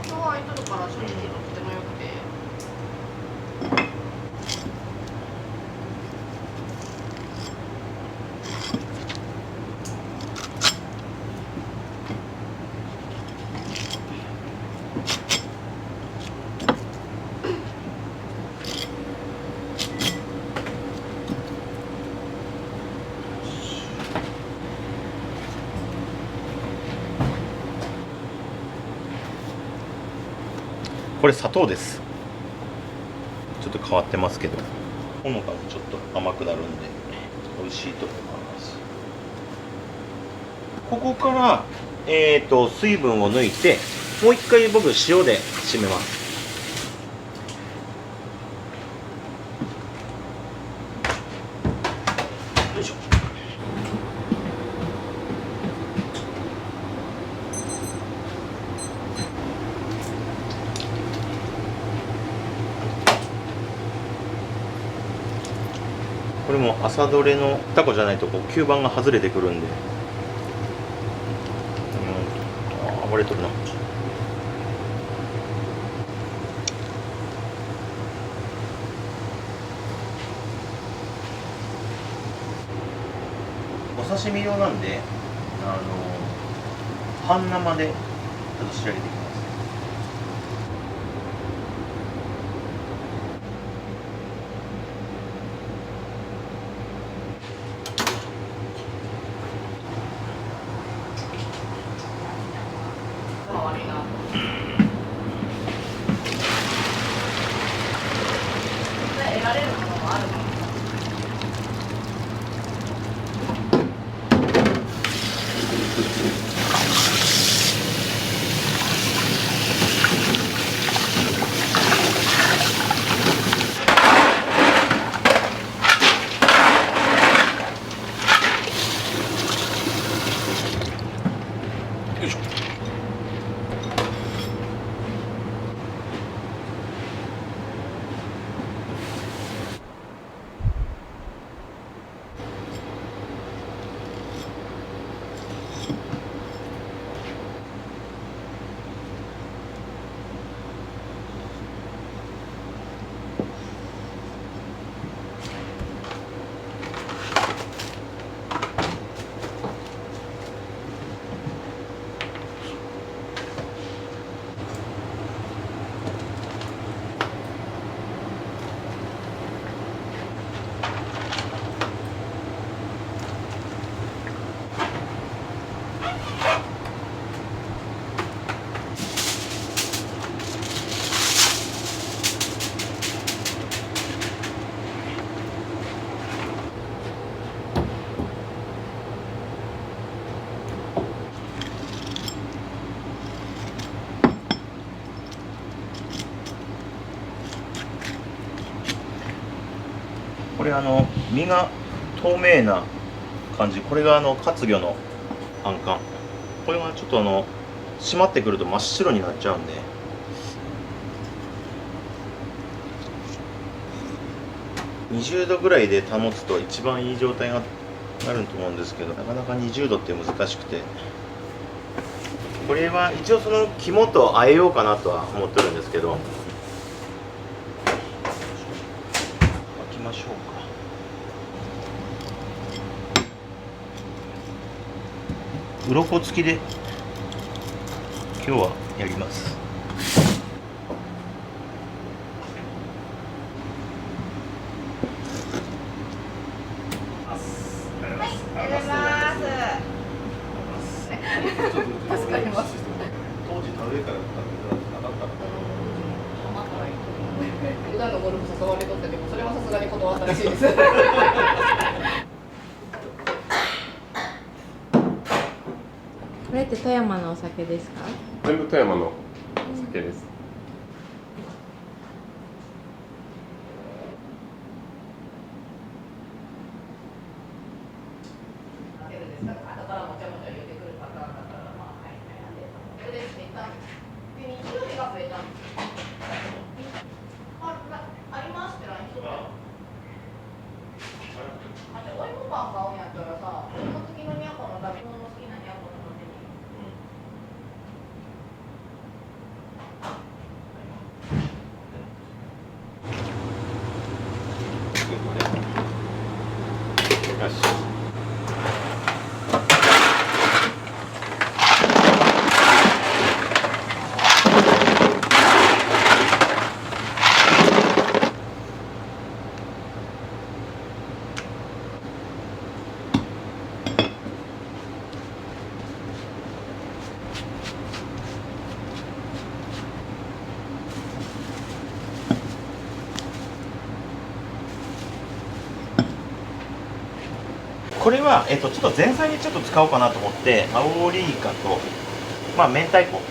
日空いてるから正直とってもよくて。これ砂糖です。ちょっと変わってますけど、ほのかにちょっと甘くなるんで美味しいと思います。ここから水分を抜いて、もう一回僕塩で締めます。よいしょ。これも朝どれのタコじゃないとこう吸盤が外れてくるんで、暴れとるな。お刺身用なんで半生でちょっと仕上げていきます。得られるものもあるの。これ身が透明な感じ、これが活魚のあんかん。これがちょっと締まってくると真っ白になっちゃうんで、20度ぐらいで保つと一番いい状態がなると思うんですけど、なかなか20度って難しくて、これは一応その肝と和えようかなとは思ってるんですけど、巻きましょうか。鱗付きで今日はやります。助かります。当時田植えから使ってなかったのか普段のゴルフ誘われとってでもそれはさすがに断ったらしいです。これって富山のお酒ですか？全部富山のお酒です。よし。これは、ちょっと前菜にちょっと使おうかなと思って、アオリイカと、明太子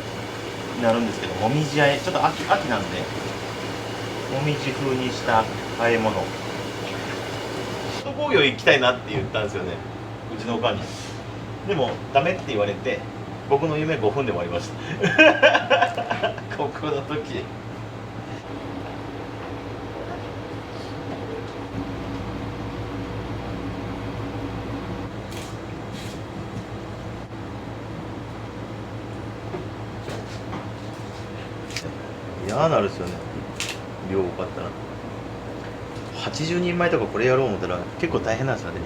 になるんですけど、もみじあえ、ちょっと秋なんで、もみじ風にした和え物。首都工業行きたいなって言ったんですよね、うちのおかんに。でも、ダメって言われて、僕の夢5分で終わりました。高校の時。嫌なるですよね、量多かったら。80人前とかこれやろう思ったら結構大変なんですよね。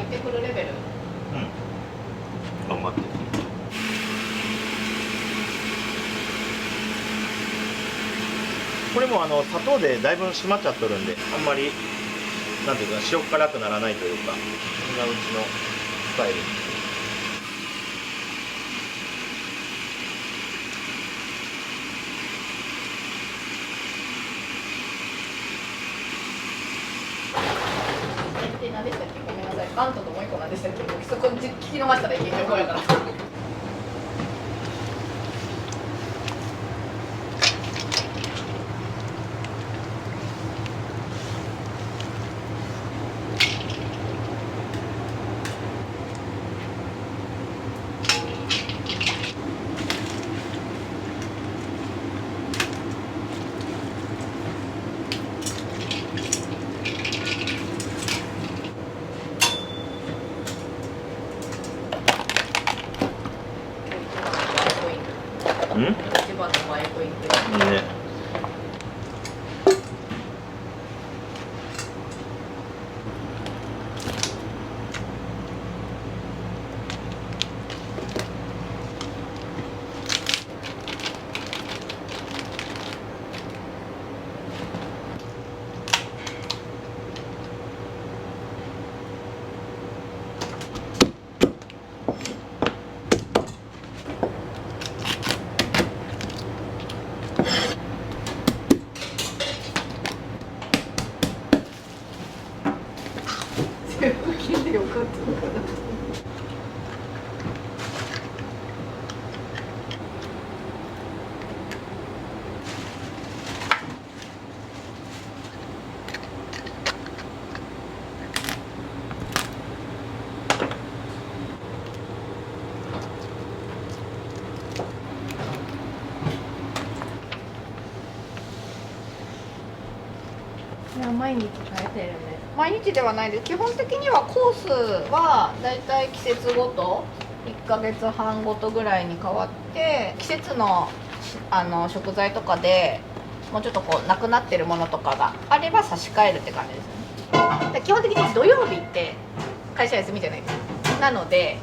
ってくるレベル。頑張って。これも砂糖でだいぶ締まっちゃっとるんで、あんまりなんていうか塩辛くならないというか、そんなうちのスタイル。何でしたっけ、ごめんなさい。バントともう一個何でしたっけ、僕そこ聞き逃したらいけないところやから。一番のマイポイントね。聞いてよかったのかな。いや毎日変えてるね。毎日ではないです。基本的にはコースはだいたい季節ごと1ヶ月半ごとぐらいに変わって、季節の食材とかでもうちょっとこうなくなってるものとかがあれば差し替えるって感じですね。で基本的に土曜日って会社休みじゃないですか。なので、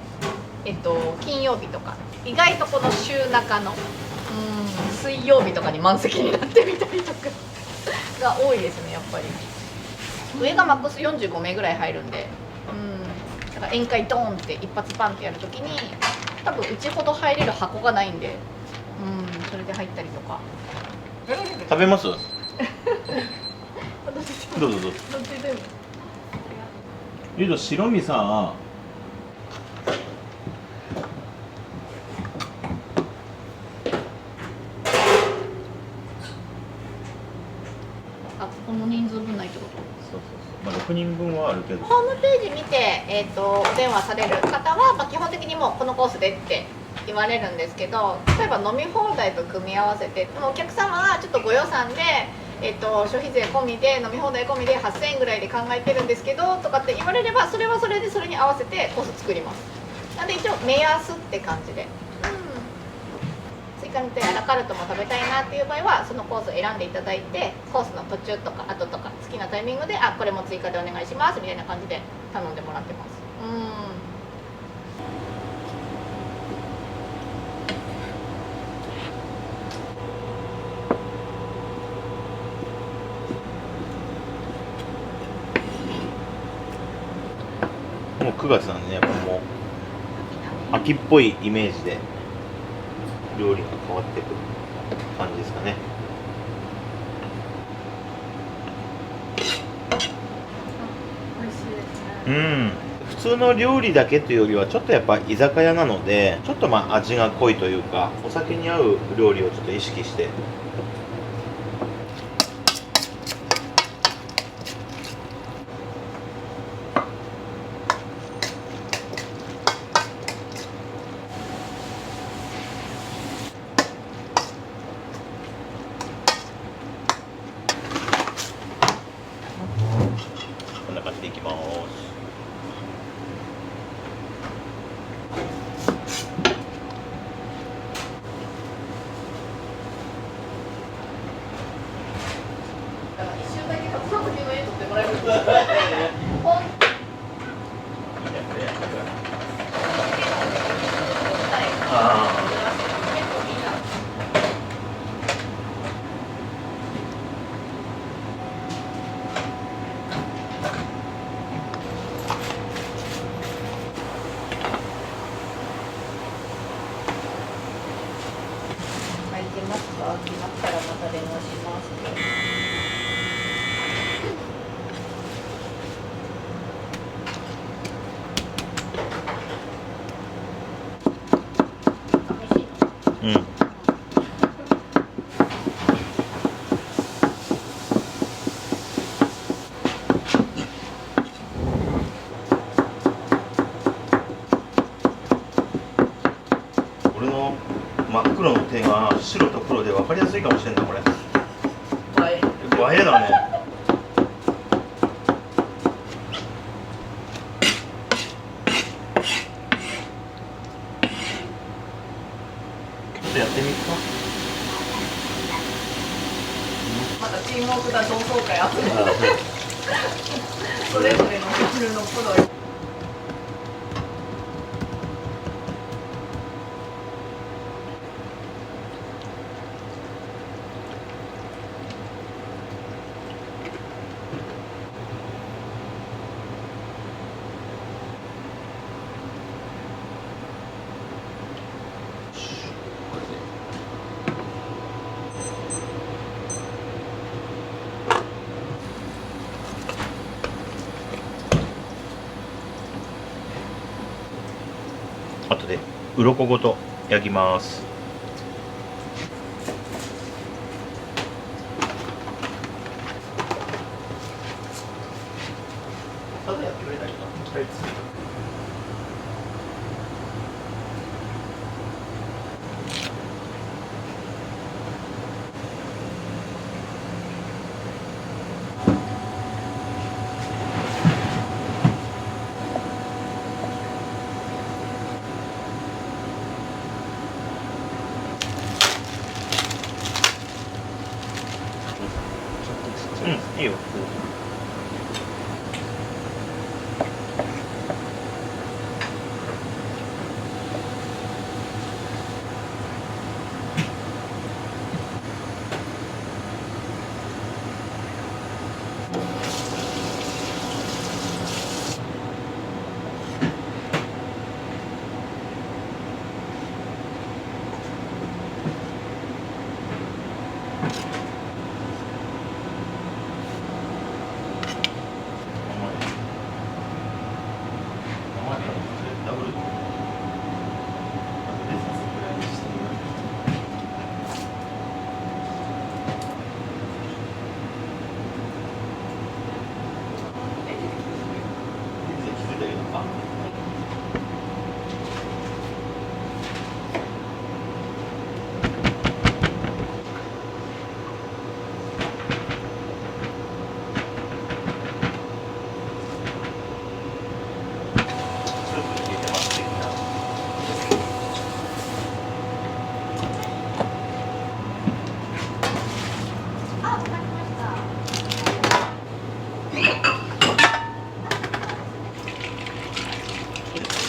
金曜日とか意外とこの週中の水曜日とかに満席になってみたりとかが多いですね、やっぱり。上がマックス45名ぐらい入るんで、だから宴会ドーンって一発パンってやるときに多分うちほど入れる箱がないんで、それで入ったりとか。食べます？どうぞどうぞ。ゆうと白身さ、この人数分ないってこと？そうそうそう。まあ6人分はあるけど。ホームページ見てお電話される方は、基本的にもうこのコースでって言われるんですけど、例えば飲み放題と組み合わせて、お客様はちょっとご予算で、消費税込みで飲み放題込みで8000円ぐらいで考えてるんですけどとかって言われれば、それはそれでそれに合わせてコース作ります。なんで一応目安って感じで、追加でアラカルトも食べたいなっていう場合はそのコースを選んでいただいて、コースの途中とか後とか好きなタイミングでこれも追加でお願いしますみたいな感じで頼んでもらってます。もう9月なんでね、やっぱもう秋っぽいイメージで料理が変わってくる感じですかね。美味しいですね。普通の料理だけというよりはちょっとやっぱ居酒屋なので、ちょっとまあ味が濃いというか、お酒に合う料理をちょっと意識して。こんな感じでいきます。だから一瞬だけたくさんの絵撮ってもらえるんですよ。ますか？決まったらまた電話します。うん。俺の真っ黒の手が白と黒で分かりやすいかもしれんないこれ。映えだね。ちょっとやってみるか。またチームワークだ同窓会あってそれぞれのジャンルのプロ。後で鱗ごと焼きます。ただやってくれたりとか。うん、いいよ。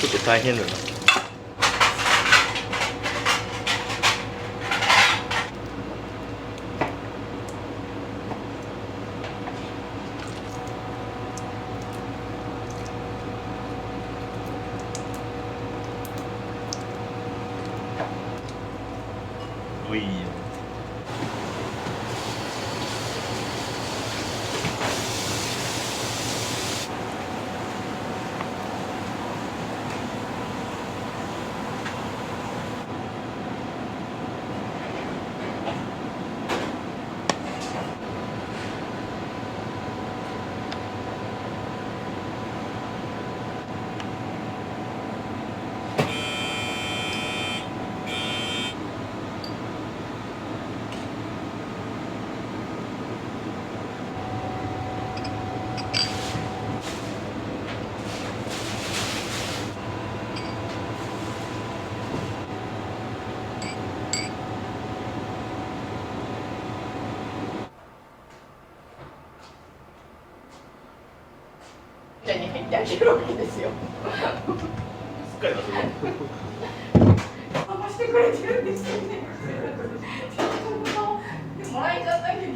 ちょっと大変だな。おいよ。に入ってあげるわけですよ。すっかり忘れ探してくれてるんですよね。もらえちゃったけど。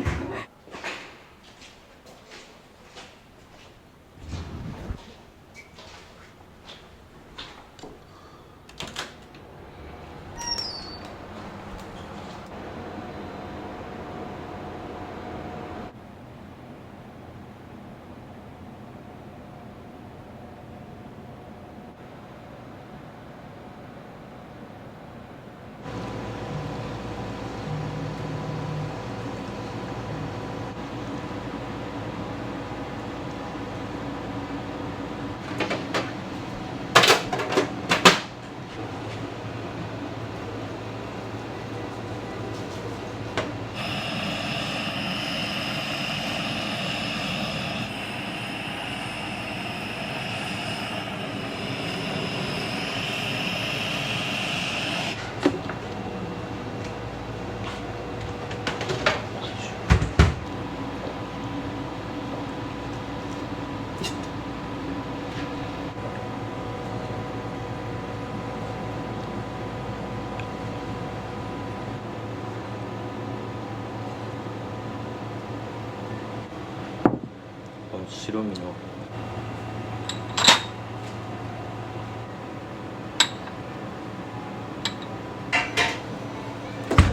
白身の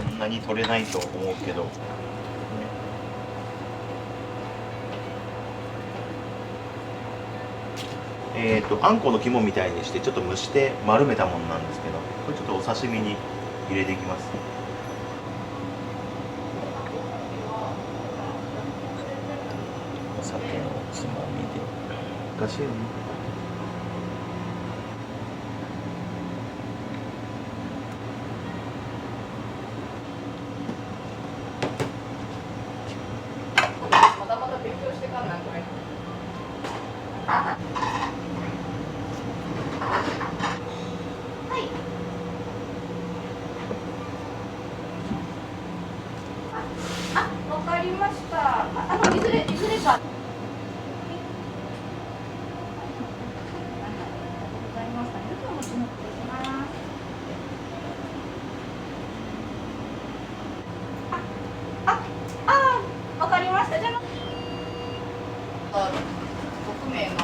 そんなに取れないと思うけど、あんこの肝みたいにしてちょっと蒸して丸めたものなんですけど、これちょっとお刺身に入れていきます。お酒のつまみで難しいよね。まだまだ勉強してかんないこれ。わかりました。いずれか。ありがとうございます。ありがとうございます。わかりました。じゃあ。匿名の。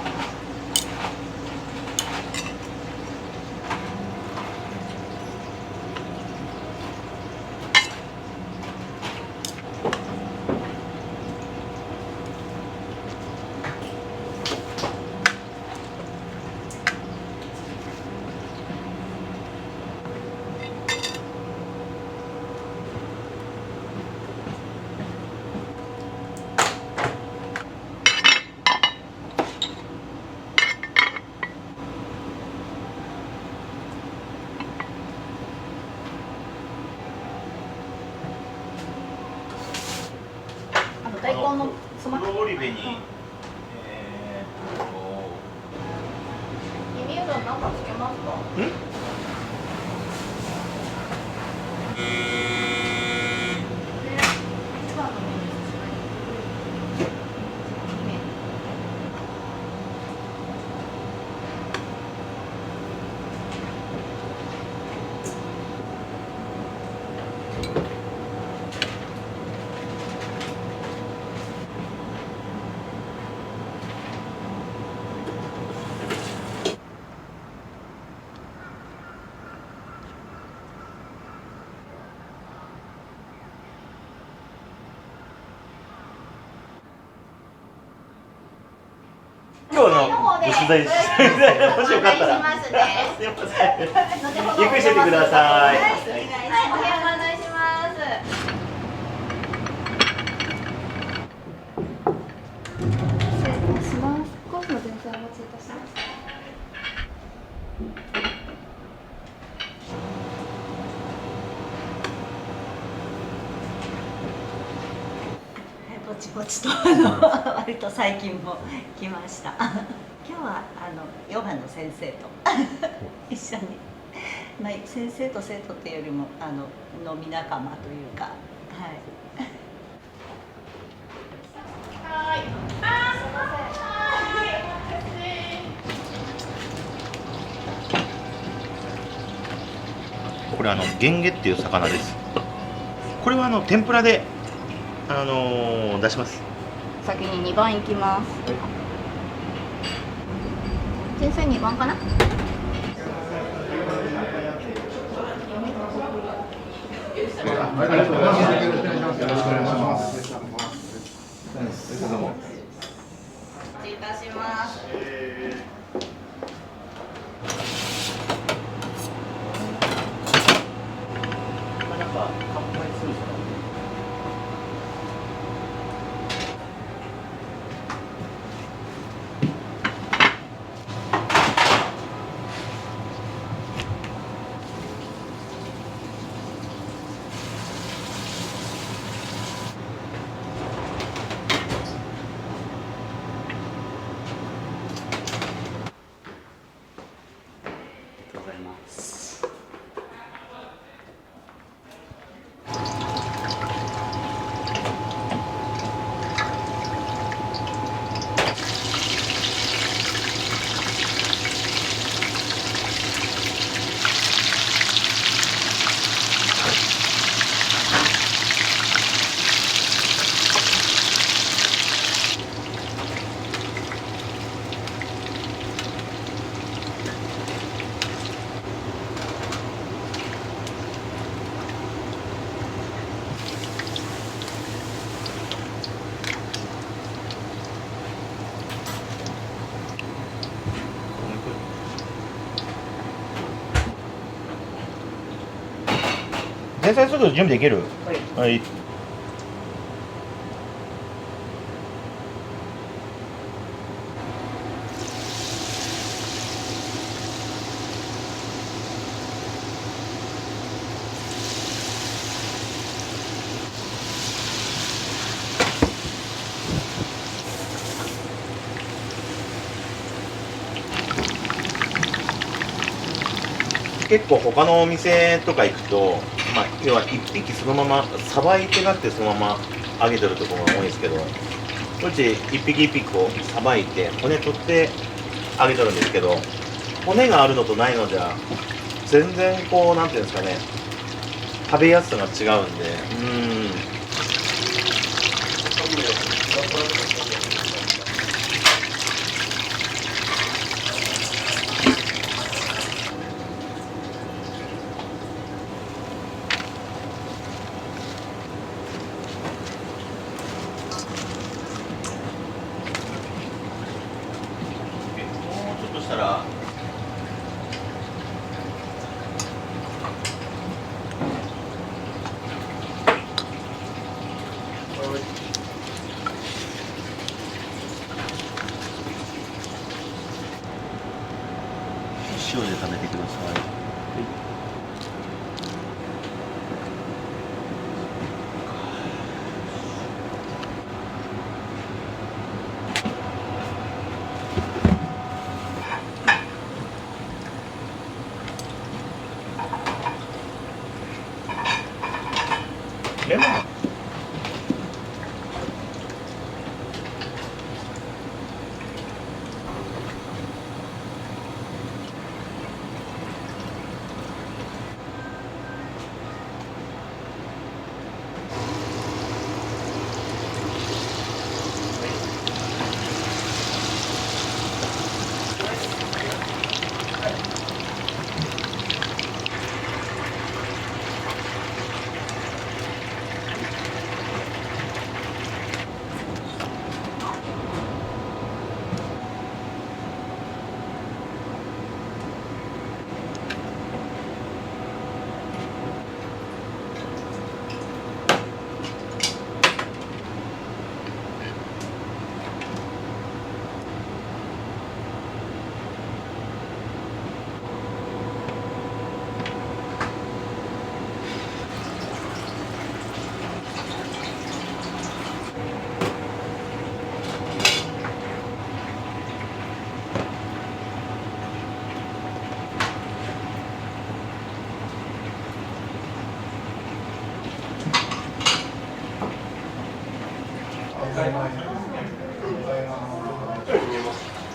大根のつまみ。黒織部に、耳うどんなんかつけますか？今日のご取材もしよかったら。お願いしますね。すいません。ゆっくりしててください。はい、お願いします。失礼いたします。コースの全体お持ちいたします。ぼちぼちと割と最近も来ました。今日はヨガの先生と一緒に、先生と生徒っていうよりも飲み仲間というか、はい。はい。すみません。これゲンゲっていう魚です。これは天ぷらで出します。先に2番いきます。先生2番かな。ありがとうございます。よろしくお願いします。お待ちいたします。先生すぐ準備できる？はい。結構他のお店とか行くと、まあ、要は1匹そのままさばいてなくてそのまま揚げてるところが多いんですけど、うち1匹1匹こうさばいて骨取って揚げてるんですけど、骨があるのとないのじゃ全然こうなんていうんですかね、食べやすさが違うんで、もうちょっとしたら塩で食べてください。レモン。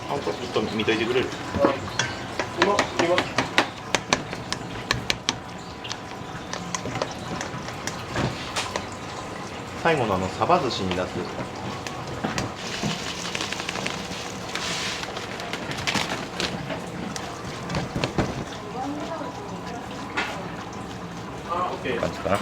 あとちょっと見といてくれる？最後のサバ寿司に出す感じかな。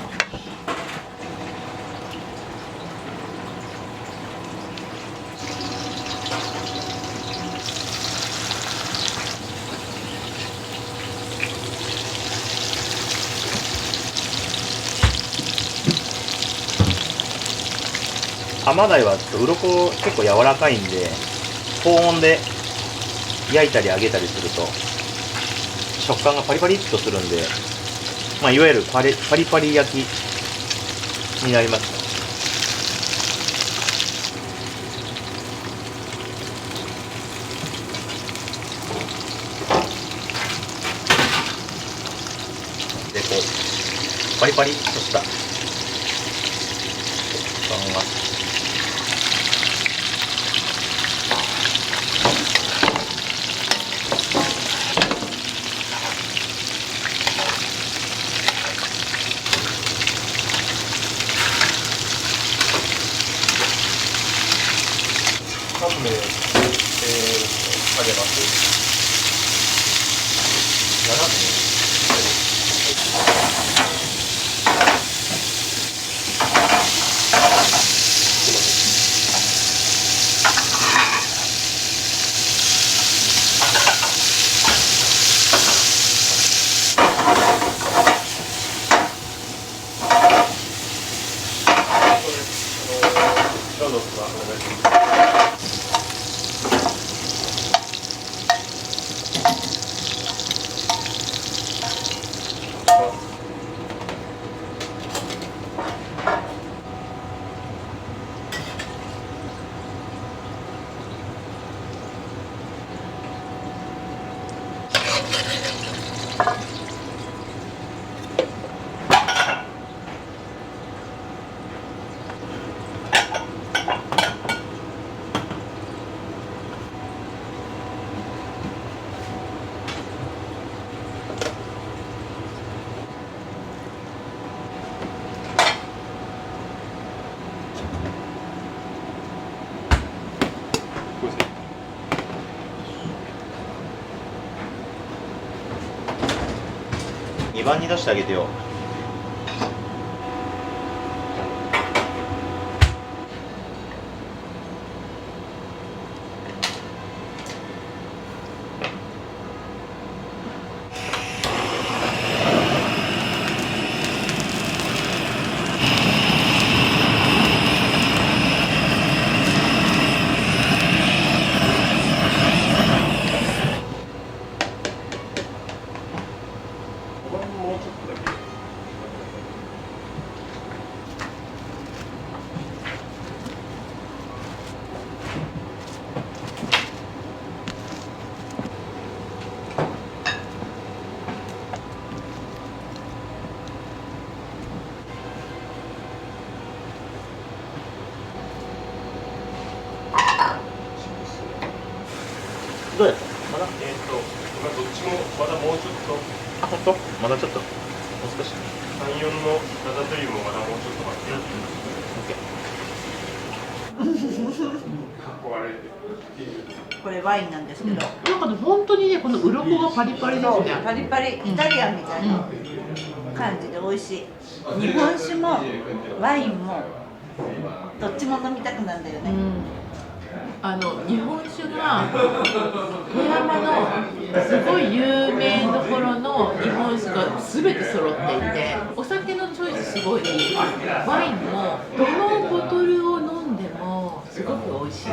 甘鯛は鱗結構柔らかいんで、高温で焼いたり揚げたりすると食感がパリパリっとするんで、まあ、いわゆるパリパリ焼きになります。でこうパリパリっとした食感が3名、あげます。スはお願いします。2番に出してあげてよ。どうやったまだ今どっちもまだもうちょっと、あ、本当まだちょっともう少し3、4のラタトゥイユもまだもうちょっと待ってこれワインなんですけど、なんかね本当にねこの鱗がパリパリですね。パリパリイタリアンみたいな感じで美味しい。日本酒もワインもどっちも飲みたくなるんだよね。日本酒が富山のすごい有名どころの日本酒が全て揃っていて、お酒のチョイスすごいいい。ワインもどのボトルを飲んでもすごく美味しい。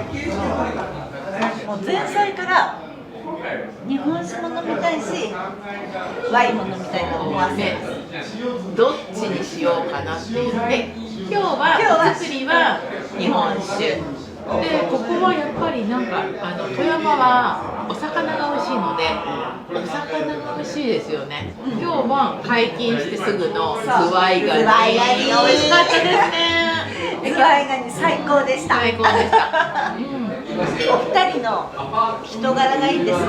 もう前菜から日本酒も飲みたいしワインも飲みたいと思わせる。どっちにしようかなっていうので、今日はお作りは日本酒で、ここはやっぱりなんか富山はお魚が美味しいので、お魚が美味しいですよね。今日は解禁してすぐのズワイガニ、美味しかったですね。ズワイガニ最高でした。最高でした。お二人の人柄がいいです。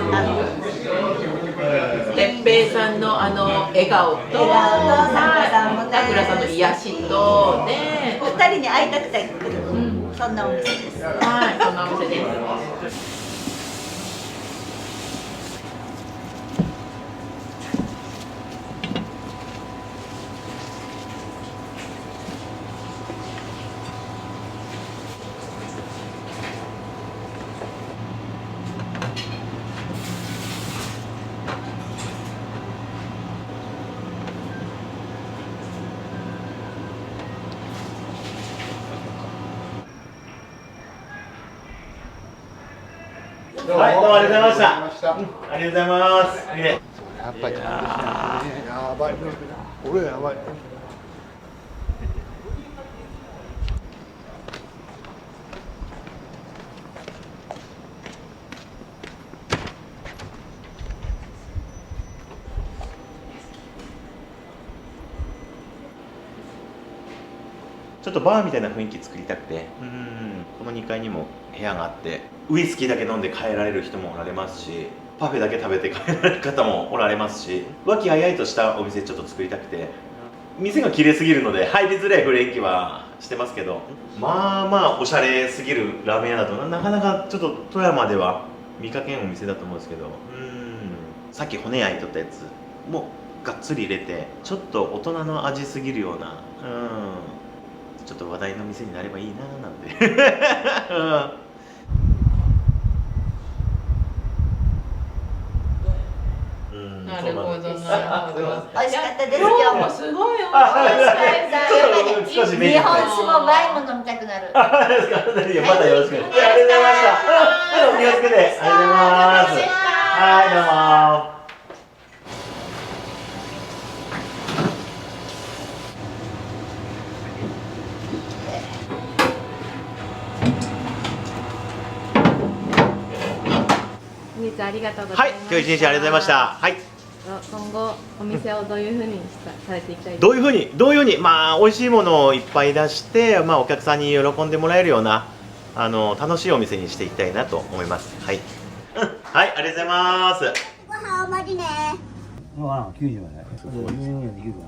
てっぺいさんの笑顔と、さくらさんの癒しとね、お二人に会いたくて来る、そんなお店です。はい、そんなお店です。はい、どうもありがとうございました。ありがとうございます。やっぱりやばい。俺やばい。ちょっとバーみたいな雰囲気作りたくて、この2階にも部屋があって、ウイスキーだけ飲んで帰られる人もおられますし、パフェだけ食べて帰られる方もおられますし、和気あいあいとしたお店ちょっと作りたくて、店が綺麗すぎるので入りづらい雰囲気はしてますけど、まあまあおしゃれすぎるラーメン屋だとなかなかちょっと富山では見かけんお店だと思うんですけど、さっき骨焼いとったやつもがっつり入れて、ちょっと大人の味すぎるような、ちょっと話題の店になればいいななんてなるほどなるほど。美味しかったです。今日もすごい美味しかった。少し日本酒もワインも飲みたくなる。あですか。いやまたよろしく。ありがとうございました。お気をつけて。ありがとうございます。はい、どうも。本日はありがとうござはいいまし、た。今日一日ありがとうございました。はい。今後お店をどういう風にされていきたいですか。どういうふうに、まあ、美味しいものをいっぱい出して、まあ、お客さんに喜んでもらえるような、楽しいお店にしていきたいなと思います。はい。はい、ありがとうございます。ご飯おまじね。わからん、90まで。10年ぐらいできるかな。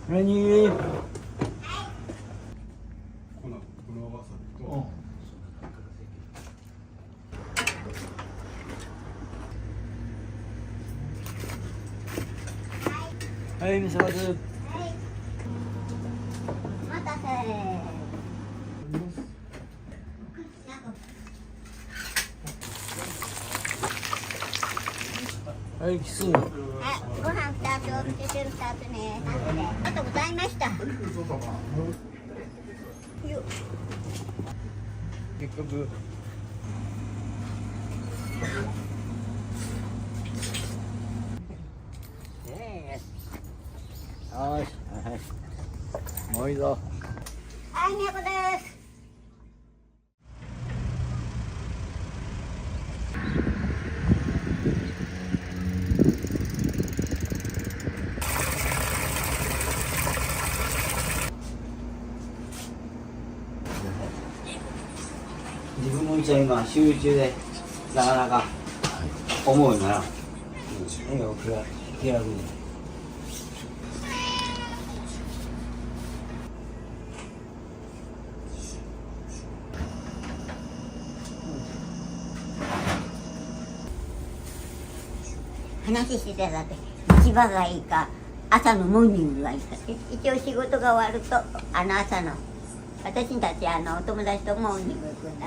何？はい、みそばず。お待たせ。はい、キス。ご飯2つ、お味噌汁2つね。ありがとうございました。結局。よし、はい。もういいぞ。はい、猫です。自分の道は今集中でなかなか思うよな。絵を気楽に。話してたら市場がいいか朝のモーニングがいいか一応仕事が終わると朝の私たちお友達とモーニング行くんだ。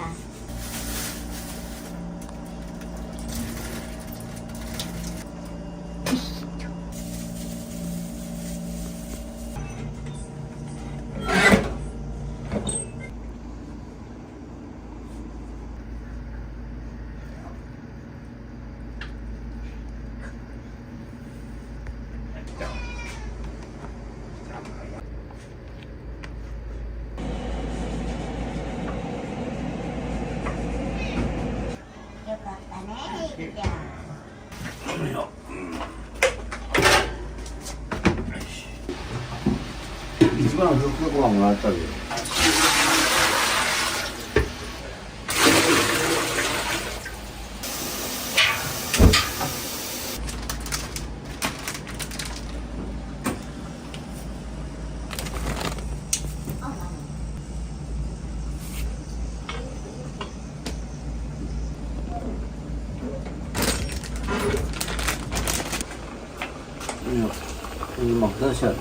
よかったね、ゆきちゃん。一番の600万もらったけど。今出しちゃって。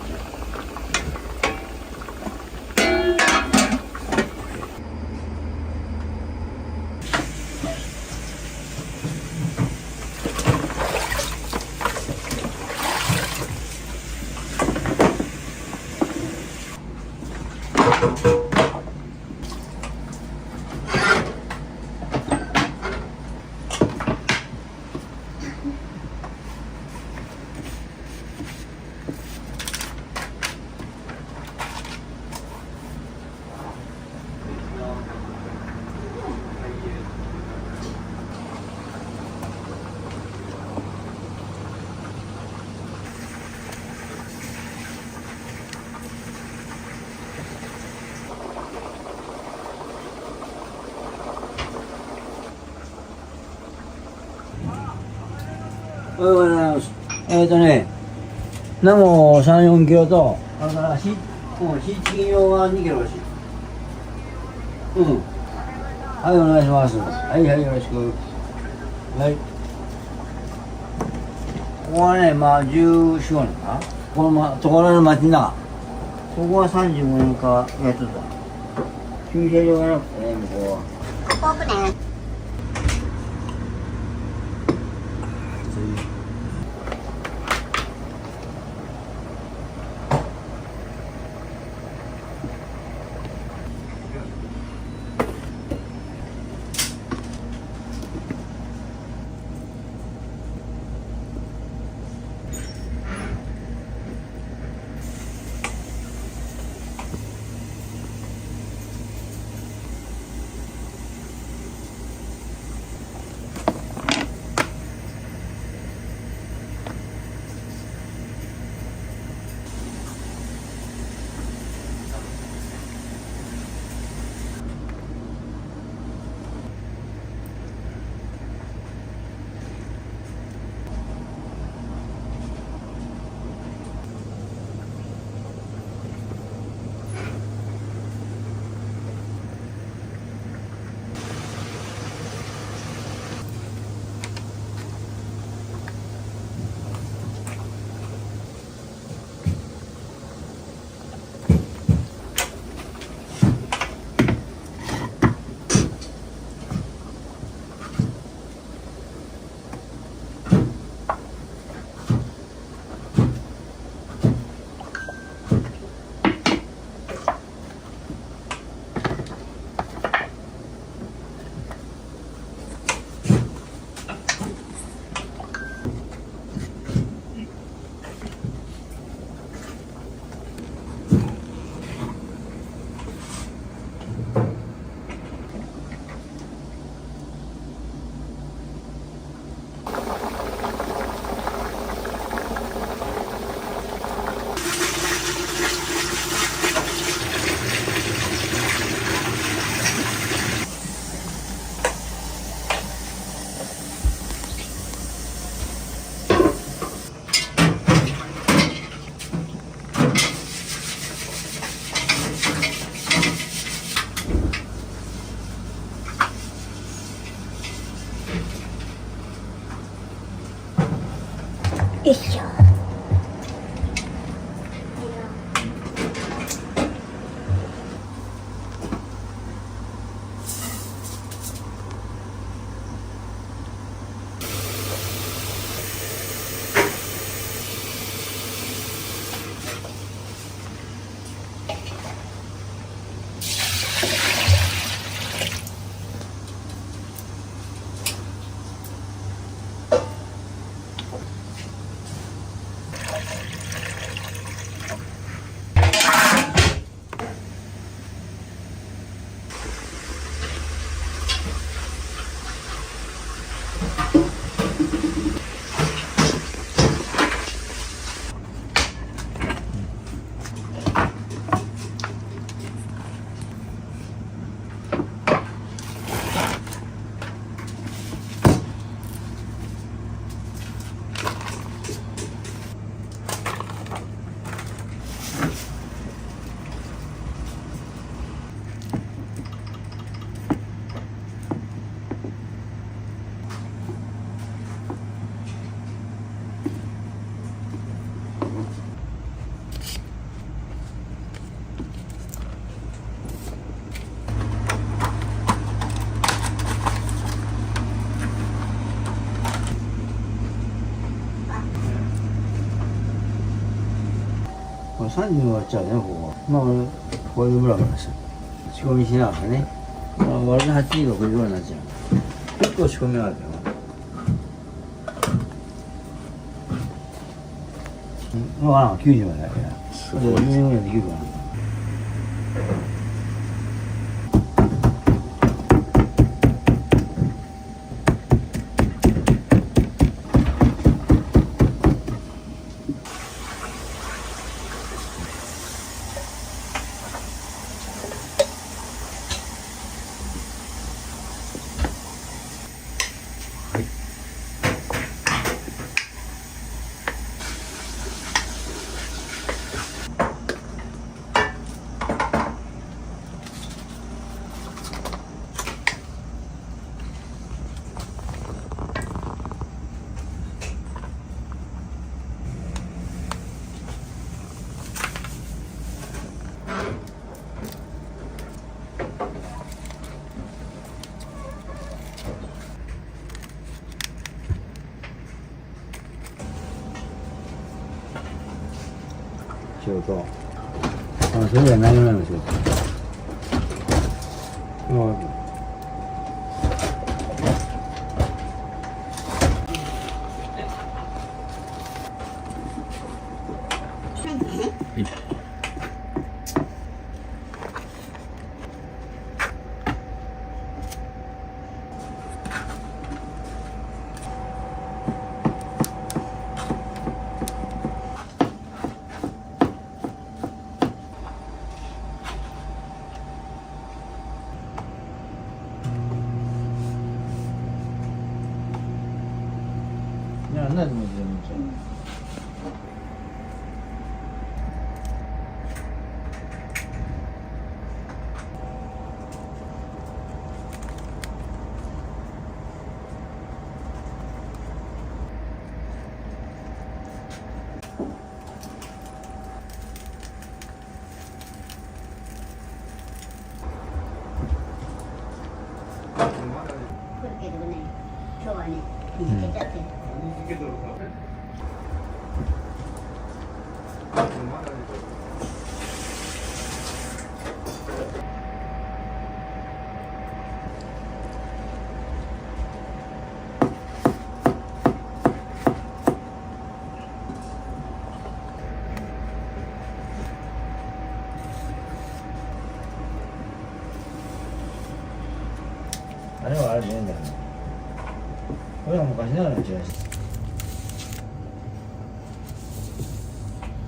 おはようございます。ナモ3、4キロと、だからシーチキン用が2キロらしい。うん。はい、お願いします。はいはい、よろしく。はい。ここはね、まあ14、5年か。このところの町の中。ここは35年かやってた。駐車場がなくてね、向こうは。ここね。よいしょ。これ3時に終わっちゃうね、ここ。まあ俺、これでブラブラして仕込みしながらね。まあ割と8時6時ぐらいになっちゃう。結構仕込みがあるよ。わからん、9時までだけど。すごい。10年ぐらいできるかな。仕事、それ以外何もないの仕事。いや、何も全然。来るけどね、今日はね、見つけちゃってる。あれはあれでええんだよ。これは昔ながらのチラシ。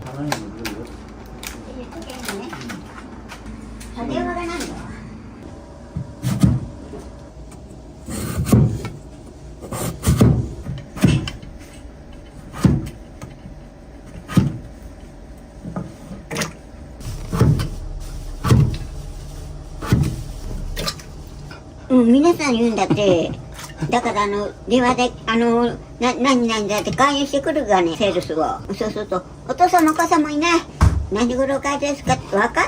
たまにも来るよ。電話がないの。皆さん言うんだって。だから電話で何々だって勧誘してくるがね、セールスを。そうするとお父さんもお母さんもいない、何ご了解ですかって分かんな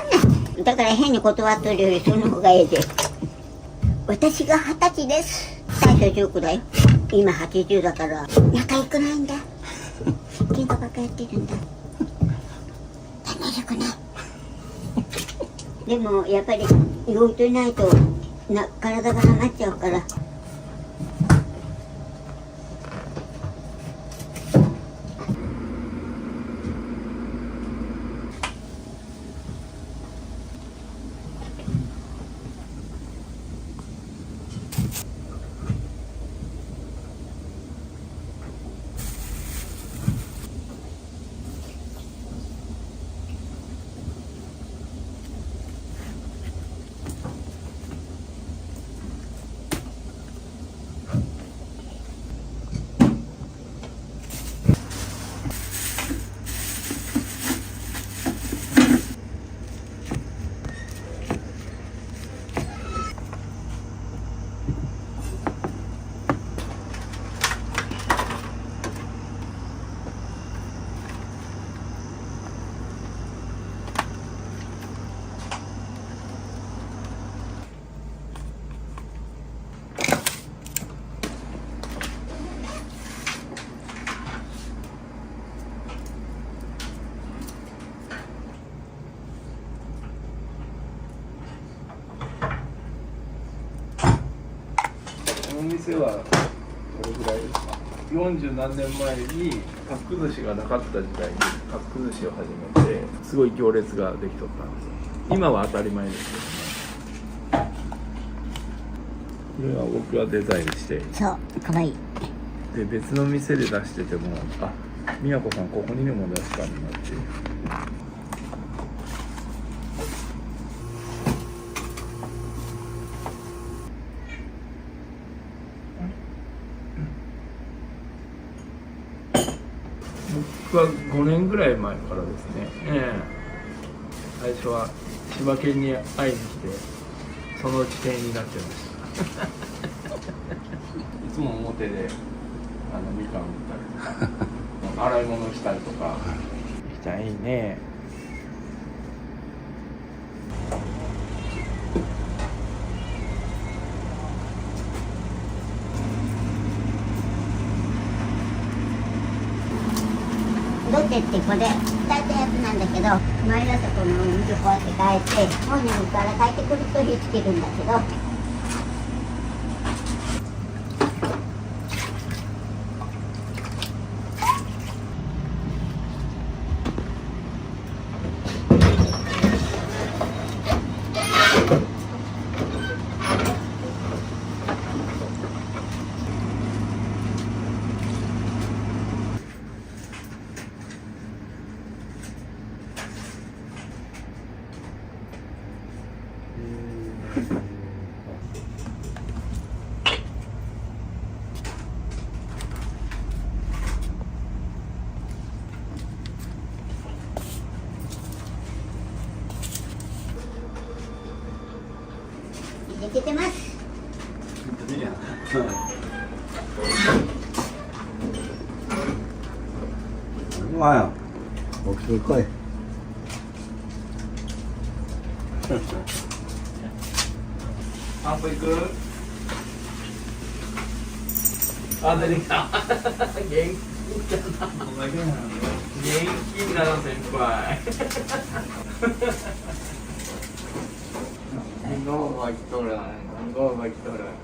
い。だから変に断ってるよりその方がいいで。私が20歳です。最初19だよ、今80だから。仲良くないんだ、喧嘩ばっかやってるんだ、楽しくない。でもやっぱり動いていないと体が離っちゃうから。この店はどれぐらいですか？40何年前にパック寿司がなかった時代にパック寿司を始めて、すごい行列ができとったんですよ。今は当たり前ですけどね。これは僕がデザインして、そうかわいい。で別の店で出してても、あ、宮子さんここにでも出したんだっていう。僕は5年ぐらい前からですね、最初は千葉県に会いに来て、そのうち店員になっちゃいましたいつも表でみかん売ったりとか洗い物したりとか。きちゃんいいね。どっちてってこれ炊いたやつなんだけど、毎朝このお水こうやって変えて、モーニングから帰ってくると火つけるんだけど。できてます。うまいよ。起きてこい。散歩行く？あ、出てきた。元気だな。元気だな、先輩。Nggak baik toran, nggak baik toran.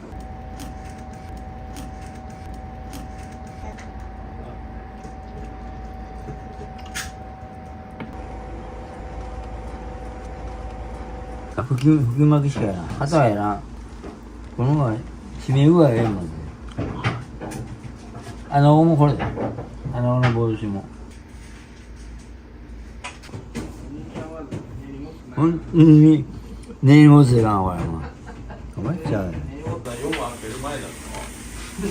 吹き巻きしかやな。あとはやな。この前、締め具合がええもんね。もこれで。の帽子も。ほんに、根に持つでかん、これ。お前ちゃうね。根に持ったら4万開ける前だったの。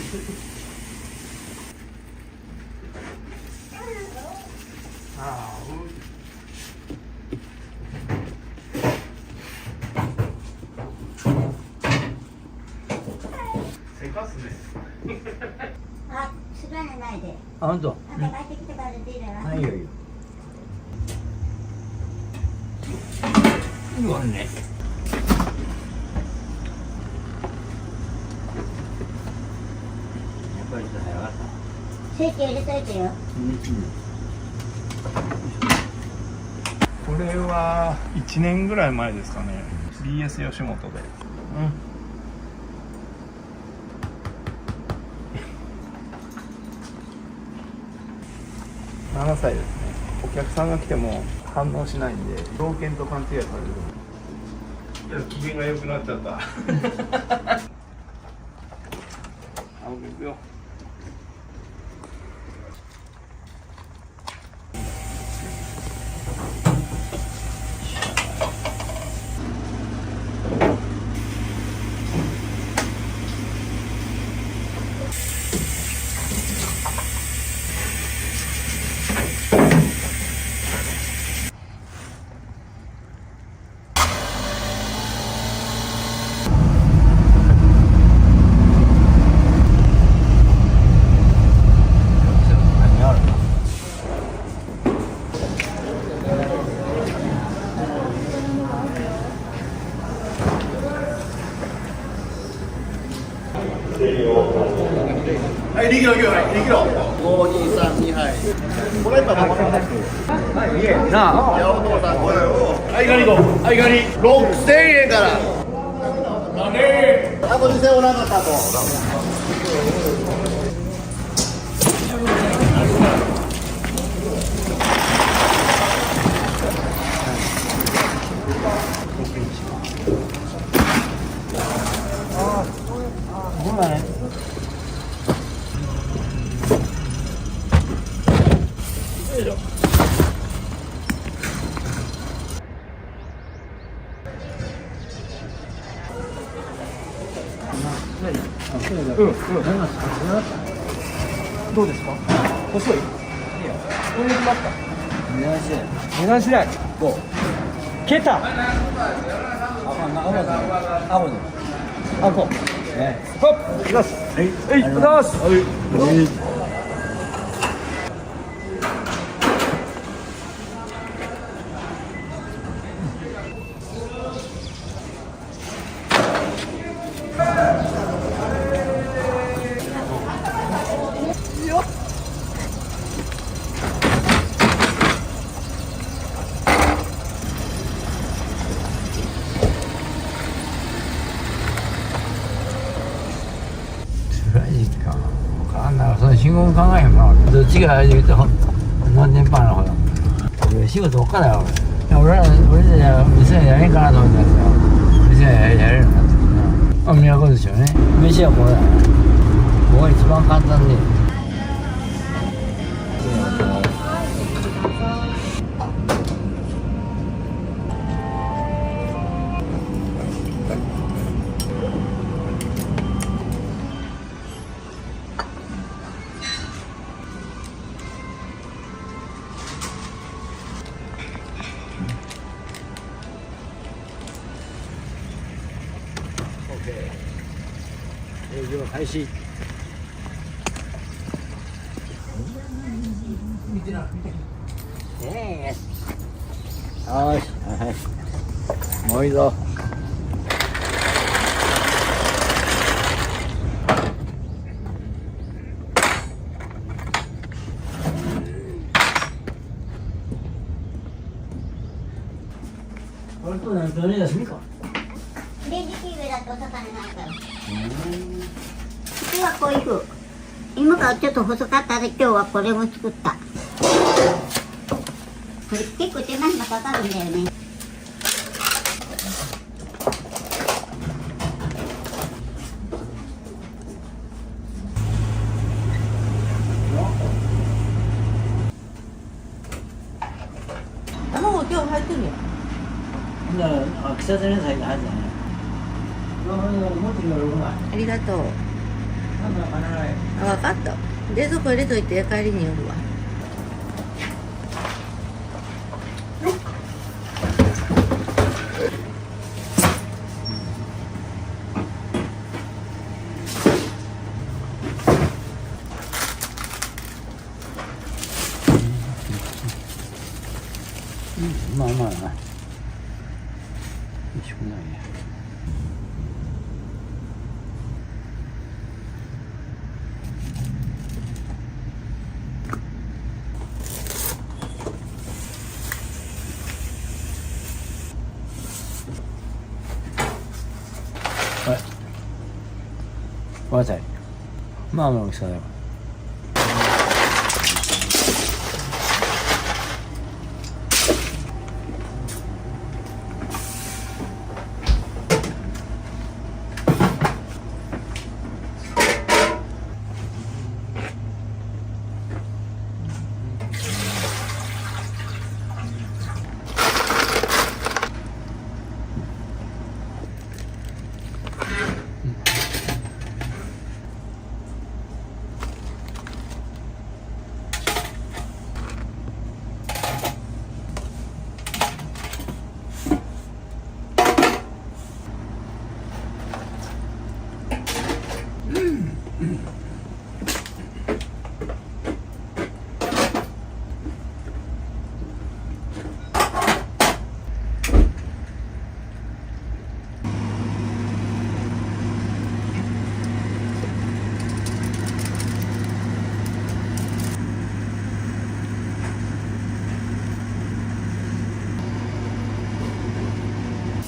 せかすね。あ、すらないで。あ、ほんと。帰ってきてから出ていいな。はい、いいよいいよ。うわね。スイッチ入れといてよ。これは1年ぐらい前ですかね。BS 吉本で。7歳ですね。お客さんが来ても反応しないんで、老犬と勘違いされる。いや、機嫌が良くなっちゃった。あ、行くよ。はい、2キロ、2キロ、2キロ。5、2、3、2杯。これやったら、なあ。いや、お父さん、これを。はい、ガニ行こう。はい、ガニ。6000円から。あと2000円おなかったと。ごめん。どうですか？細い？いいよ。これにしますか？値段次第。どう？ケタ。あ、こう。ストップ。いきます。はい。はい。いきます。はい。時か分からんな、その信号考えへんもん。どっちが言うと何年パンのほど俺仕事おっかないわ。俺じゃ店やれんかなと思ったんですよ。店やれるようになってきたな。都ですよね。飯はこれだな。ここが一番簡単で。営業開始。見てな、見て。よし、はい、もういいぞ。これと何と何休みか。レジキ上だとお魚ないから。普通はこういう風。今からちょっと細かったで今日はこれも作った。これ結構手間暇かかるんだよね。卵今日入ってるよ。季節の野菜が入ってない。ありがとう。あ、分かった。冷蔵庫入れといて帰りに寄るわ。まあまあな。美味しくないや。ごめんなさい。まあまあ大きさだよ。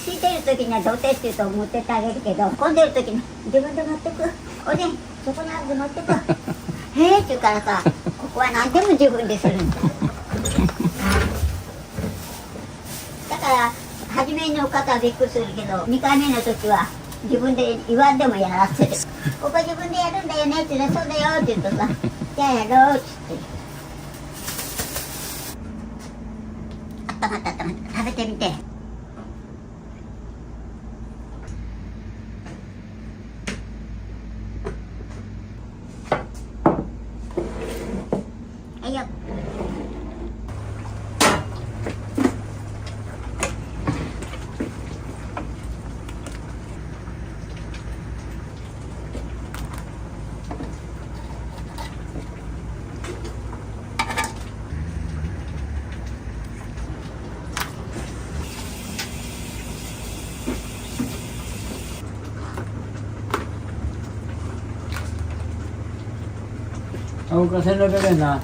空いてる時にはどうてって言うと持ってってあげるけど、混んでる時に自分で持ってく。おでんそこにあるんで持ってく。へえって言うからさ、ここは何でも自分でするんだ。だから初めの方はびっくりするけど、2回目の時は自分で言わんでもやらせる。ここ自分でやるんだよねって言うと、そうだよって言うとさ、じゃあやろうっつって。あったまったあったまった、食べてみて。はいよ。あ、僕は1600円な。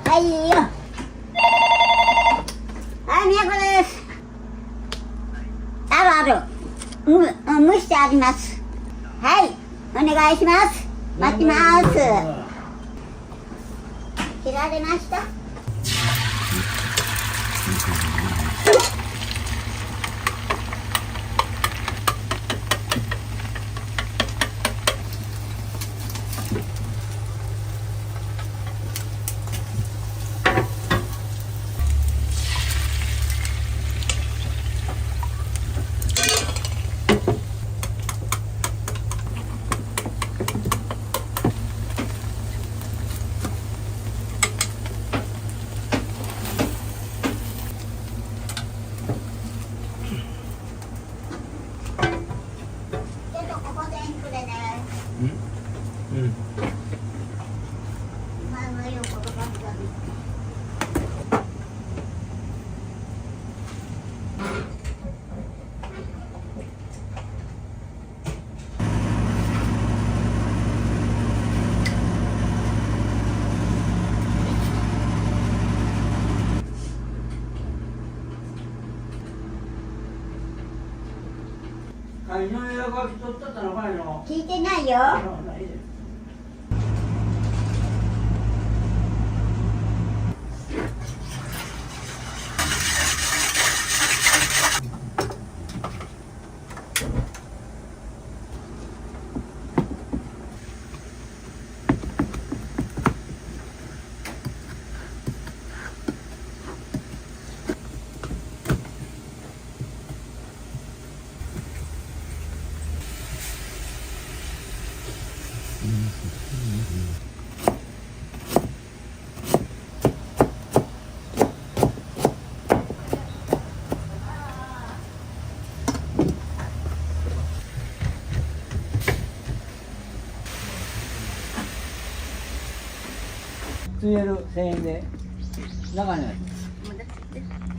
はい、いいよ。はい、みやこです。ある。蒸してあります。はい、お願いします。待ってます。切られました。聞いてないよ。つえる1000円で中にある。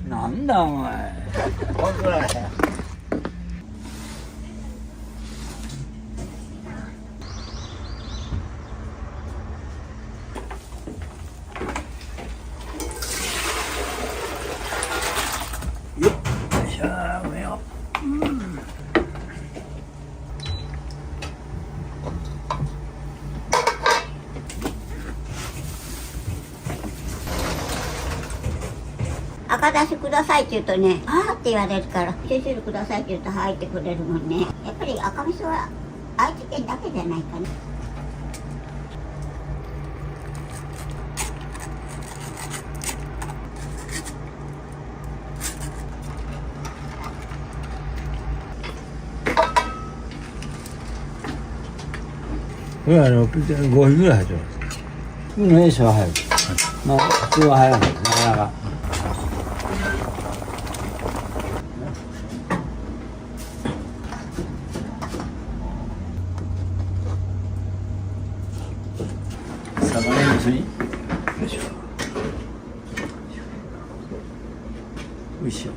なんだお前。本当だよ。よっしゃー、うめよ。赤だしくださいって言うとね、あーって言われるから、味噌汁くださいって言うとはいってくれるもんね。やっぱり赤味噌は愛知県だけじゃないかな。これは5分ぐらい入ってます。普通のエースは早い。まあ普通は早いです、なかなか。サバネの水。よいしょ。よいしょ。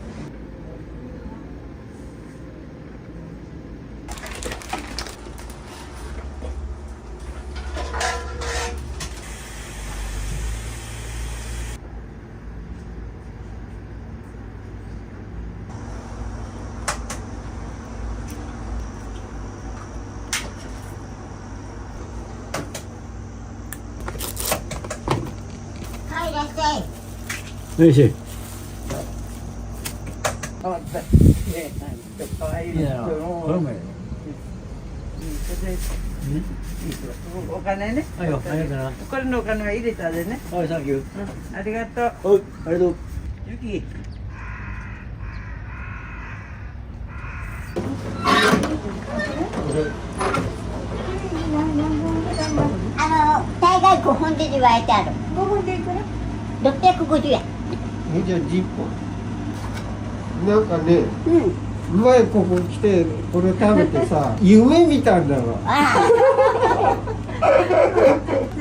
よいしょ。お金ね。はいよ、ありがとうな。これのお金は入れたでね。はい、サンキュー。ありがとう。はい、ありがとう。ゆき。大概5本で割いてある。5本でいくら？650円。じゃあ10本。なんかね、前ここ来てこれ食べてさ、夢見たんだわ。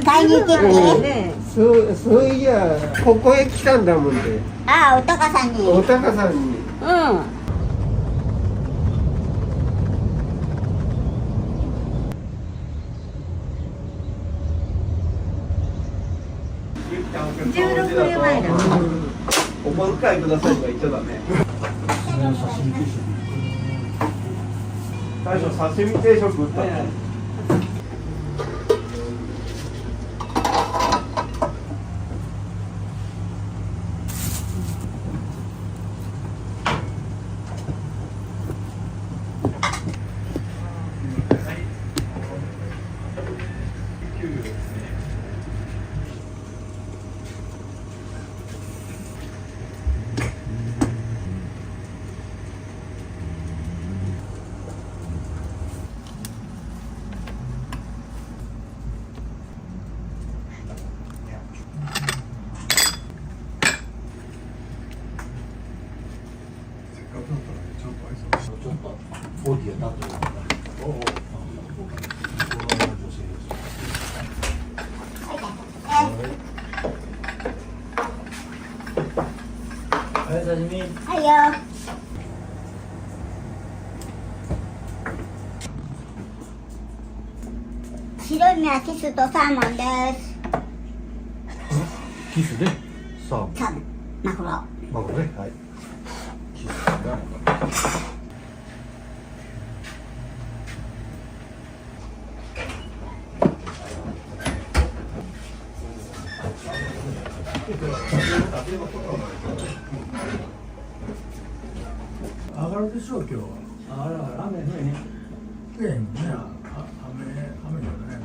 買いに行けってそういや、ここへ来たんだもんで。ああ、お高さんに。お高さんに。16年前だ。お小遣いくださいとか言っちゃダメ。最初刺身定食売ったの。ボディが立ってるから。はい、刺身。はいよ。白身はキスとサーモンです。キスでサーモン。サーモン、マグロ。マグロね。はい。キスが。上がるでしょう、今日は。あら、雨降れへん。降れへんもんね。雨じゃない。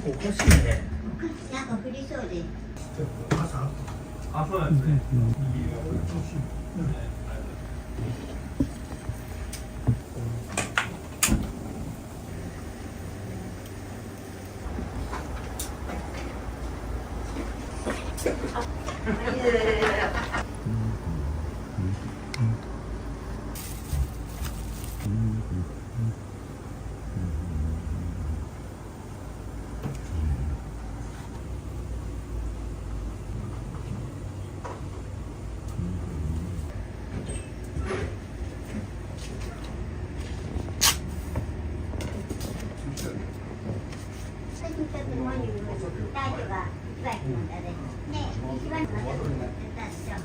おかしいね。なんか降りそうで。朝。あ、そうなんですね。最近ちょっとモーニングライトが岩井君だね。ね、一番のやつやったでしょ。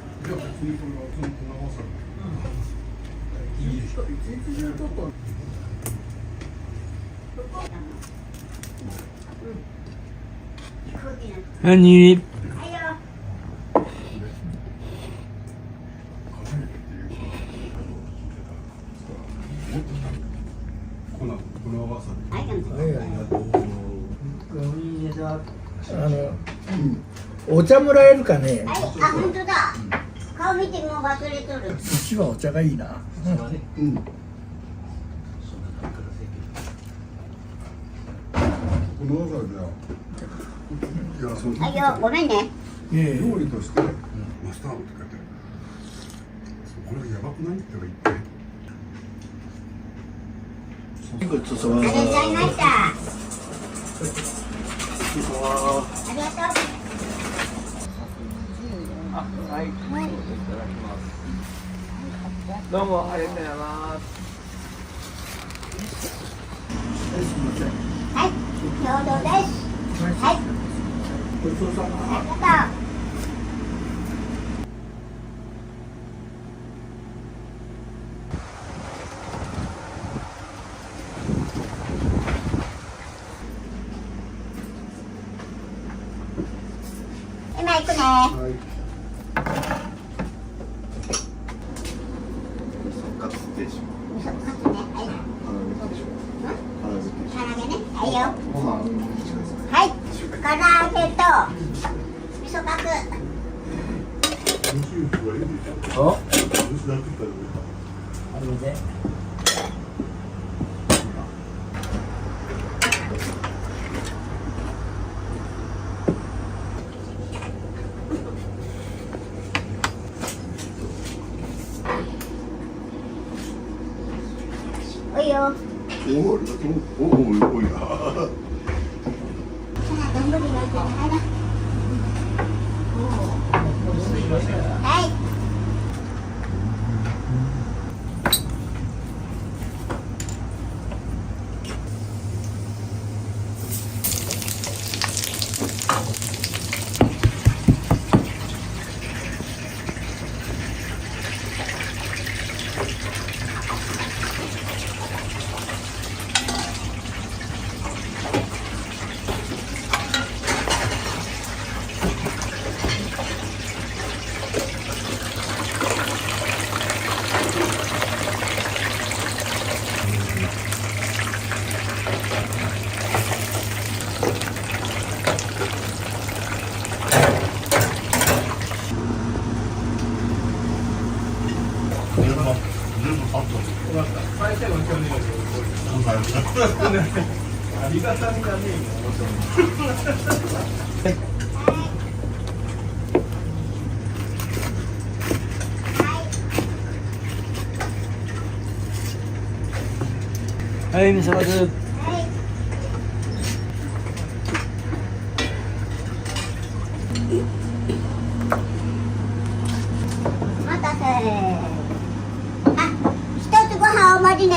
何？はいよ。お茶もらえるかね。はい、あ、本当だ。顔見ても忘れとる。一番お茶がいいな。うん。はいよ、ごめんね。料理としてマスタードって書いてある。これやばくないって言って。ごちそうさまでした。ありがとうございました。ありがとう。はい。いただきます。どうもありがとうございます。はい、ちょうどです。はい。ごちそうさま。ありがとう。今行くね。はい。カツ定食。味噌カツね。はい。唐揚げね。はいよ。はい。唐揚げと味噌カツ。お。あれで。おいよ。おいや。さあ、頑張りますよ。はい。ありがたみだね、はい、みそばつ。お待たせ。あ、一つご飯お待ちね。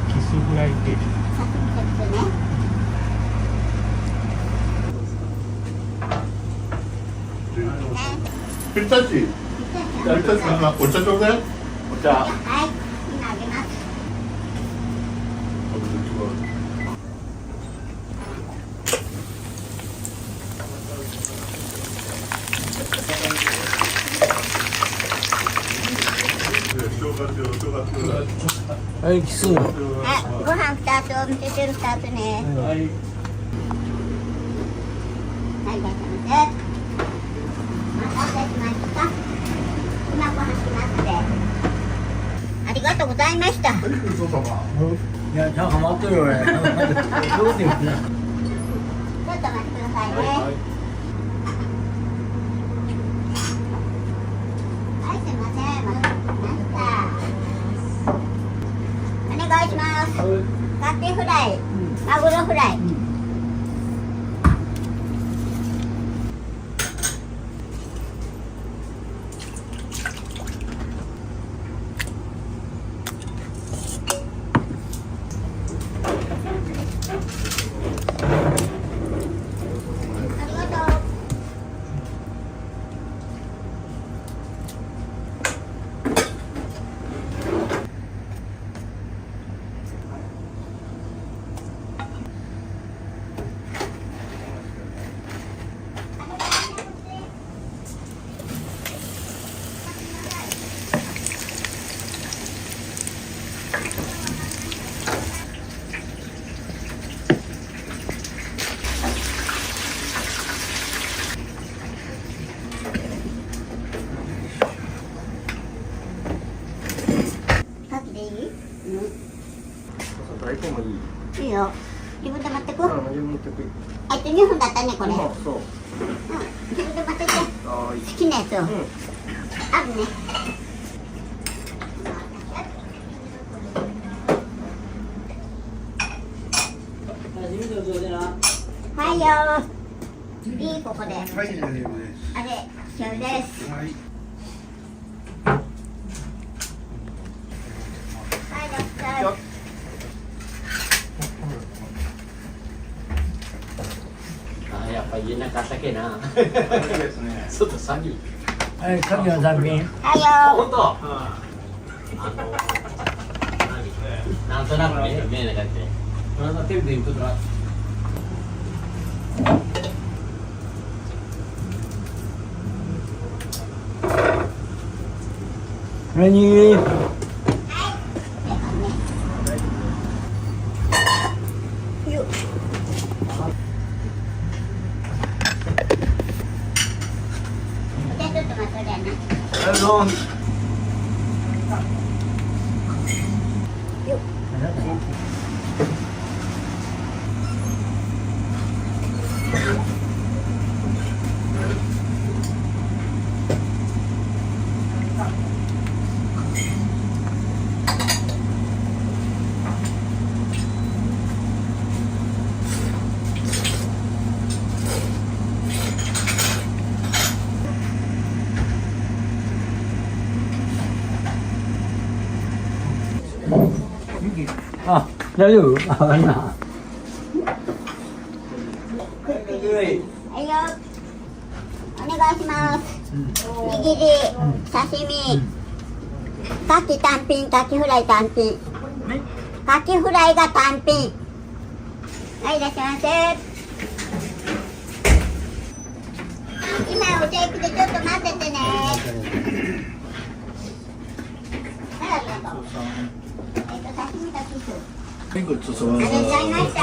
キスフライ定食。ピスタチ。ピスタチなんかお茶ちょうだい。お茶。はい、今あげます。はい、キス。はい、ご飯2つ、お味噌汁2つね。はい。はい、いらっしゃいませ。お待たせしました。今ご飯来ますね。ありがとうございました。いや、じゃあハマってるよ、俺。どうでもな。ちょっと待ってくださいね。はい、すいません。待ってました。お願いします。カキフライ、マグロフライ。カキでいい？大根もいい。いいよ。自分で持ってく。自分持ってく。あと2分だったね、これ。そう。自分で持ってって。好きなやつを。あるね。はいよ。いい、ここで。あれ、塩です。はい、どうぞ。あ、やっぱ家なかったけな。外寒い。はい、神の残品。はいよ。本当。なんとなくね、見えなかった。このテレビで見とったら。何？あ、大丈夫？あ、いいな。はいよ。お願いします。握り、刺身、カキ単品、カキフライ単品。カキフライが単品。はい、いらっしゃいませ。今お茶行くでちょっと待っててね。はい、ありがとう。刺身とキス。ありがとうございました。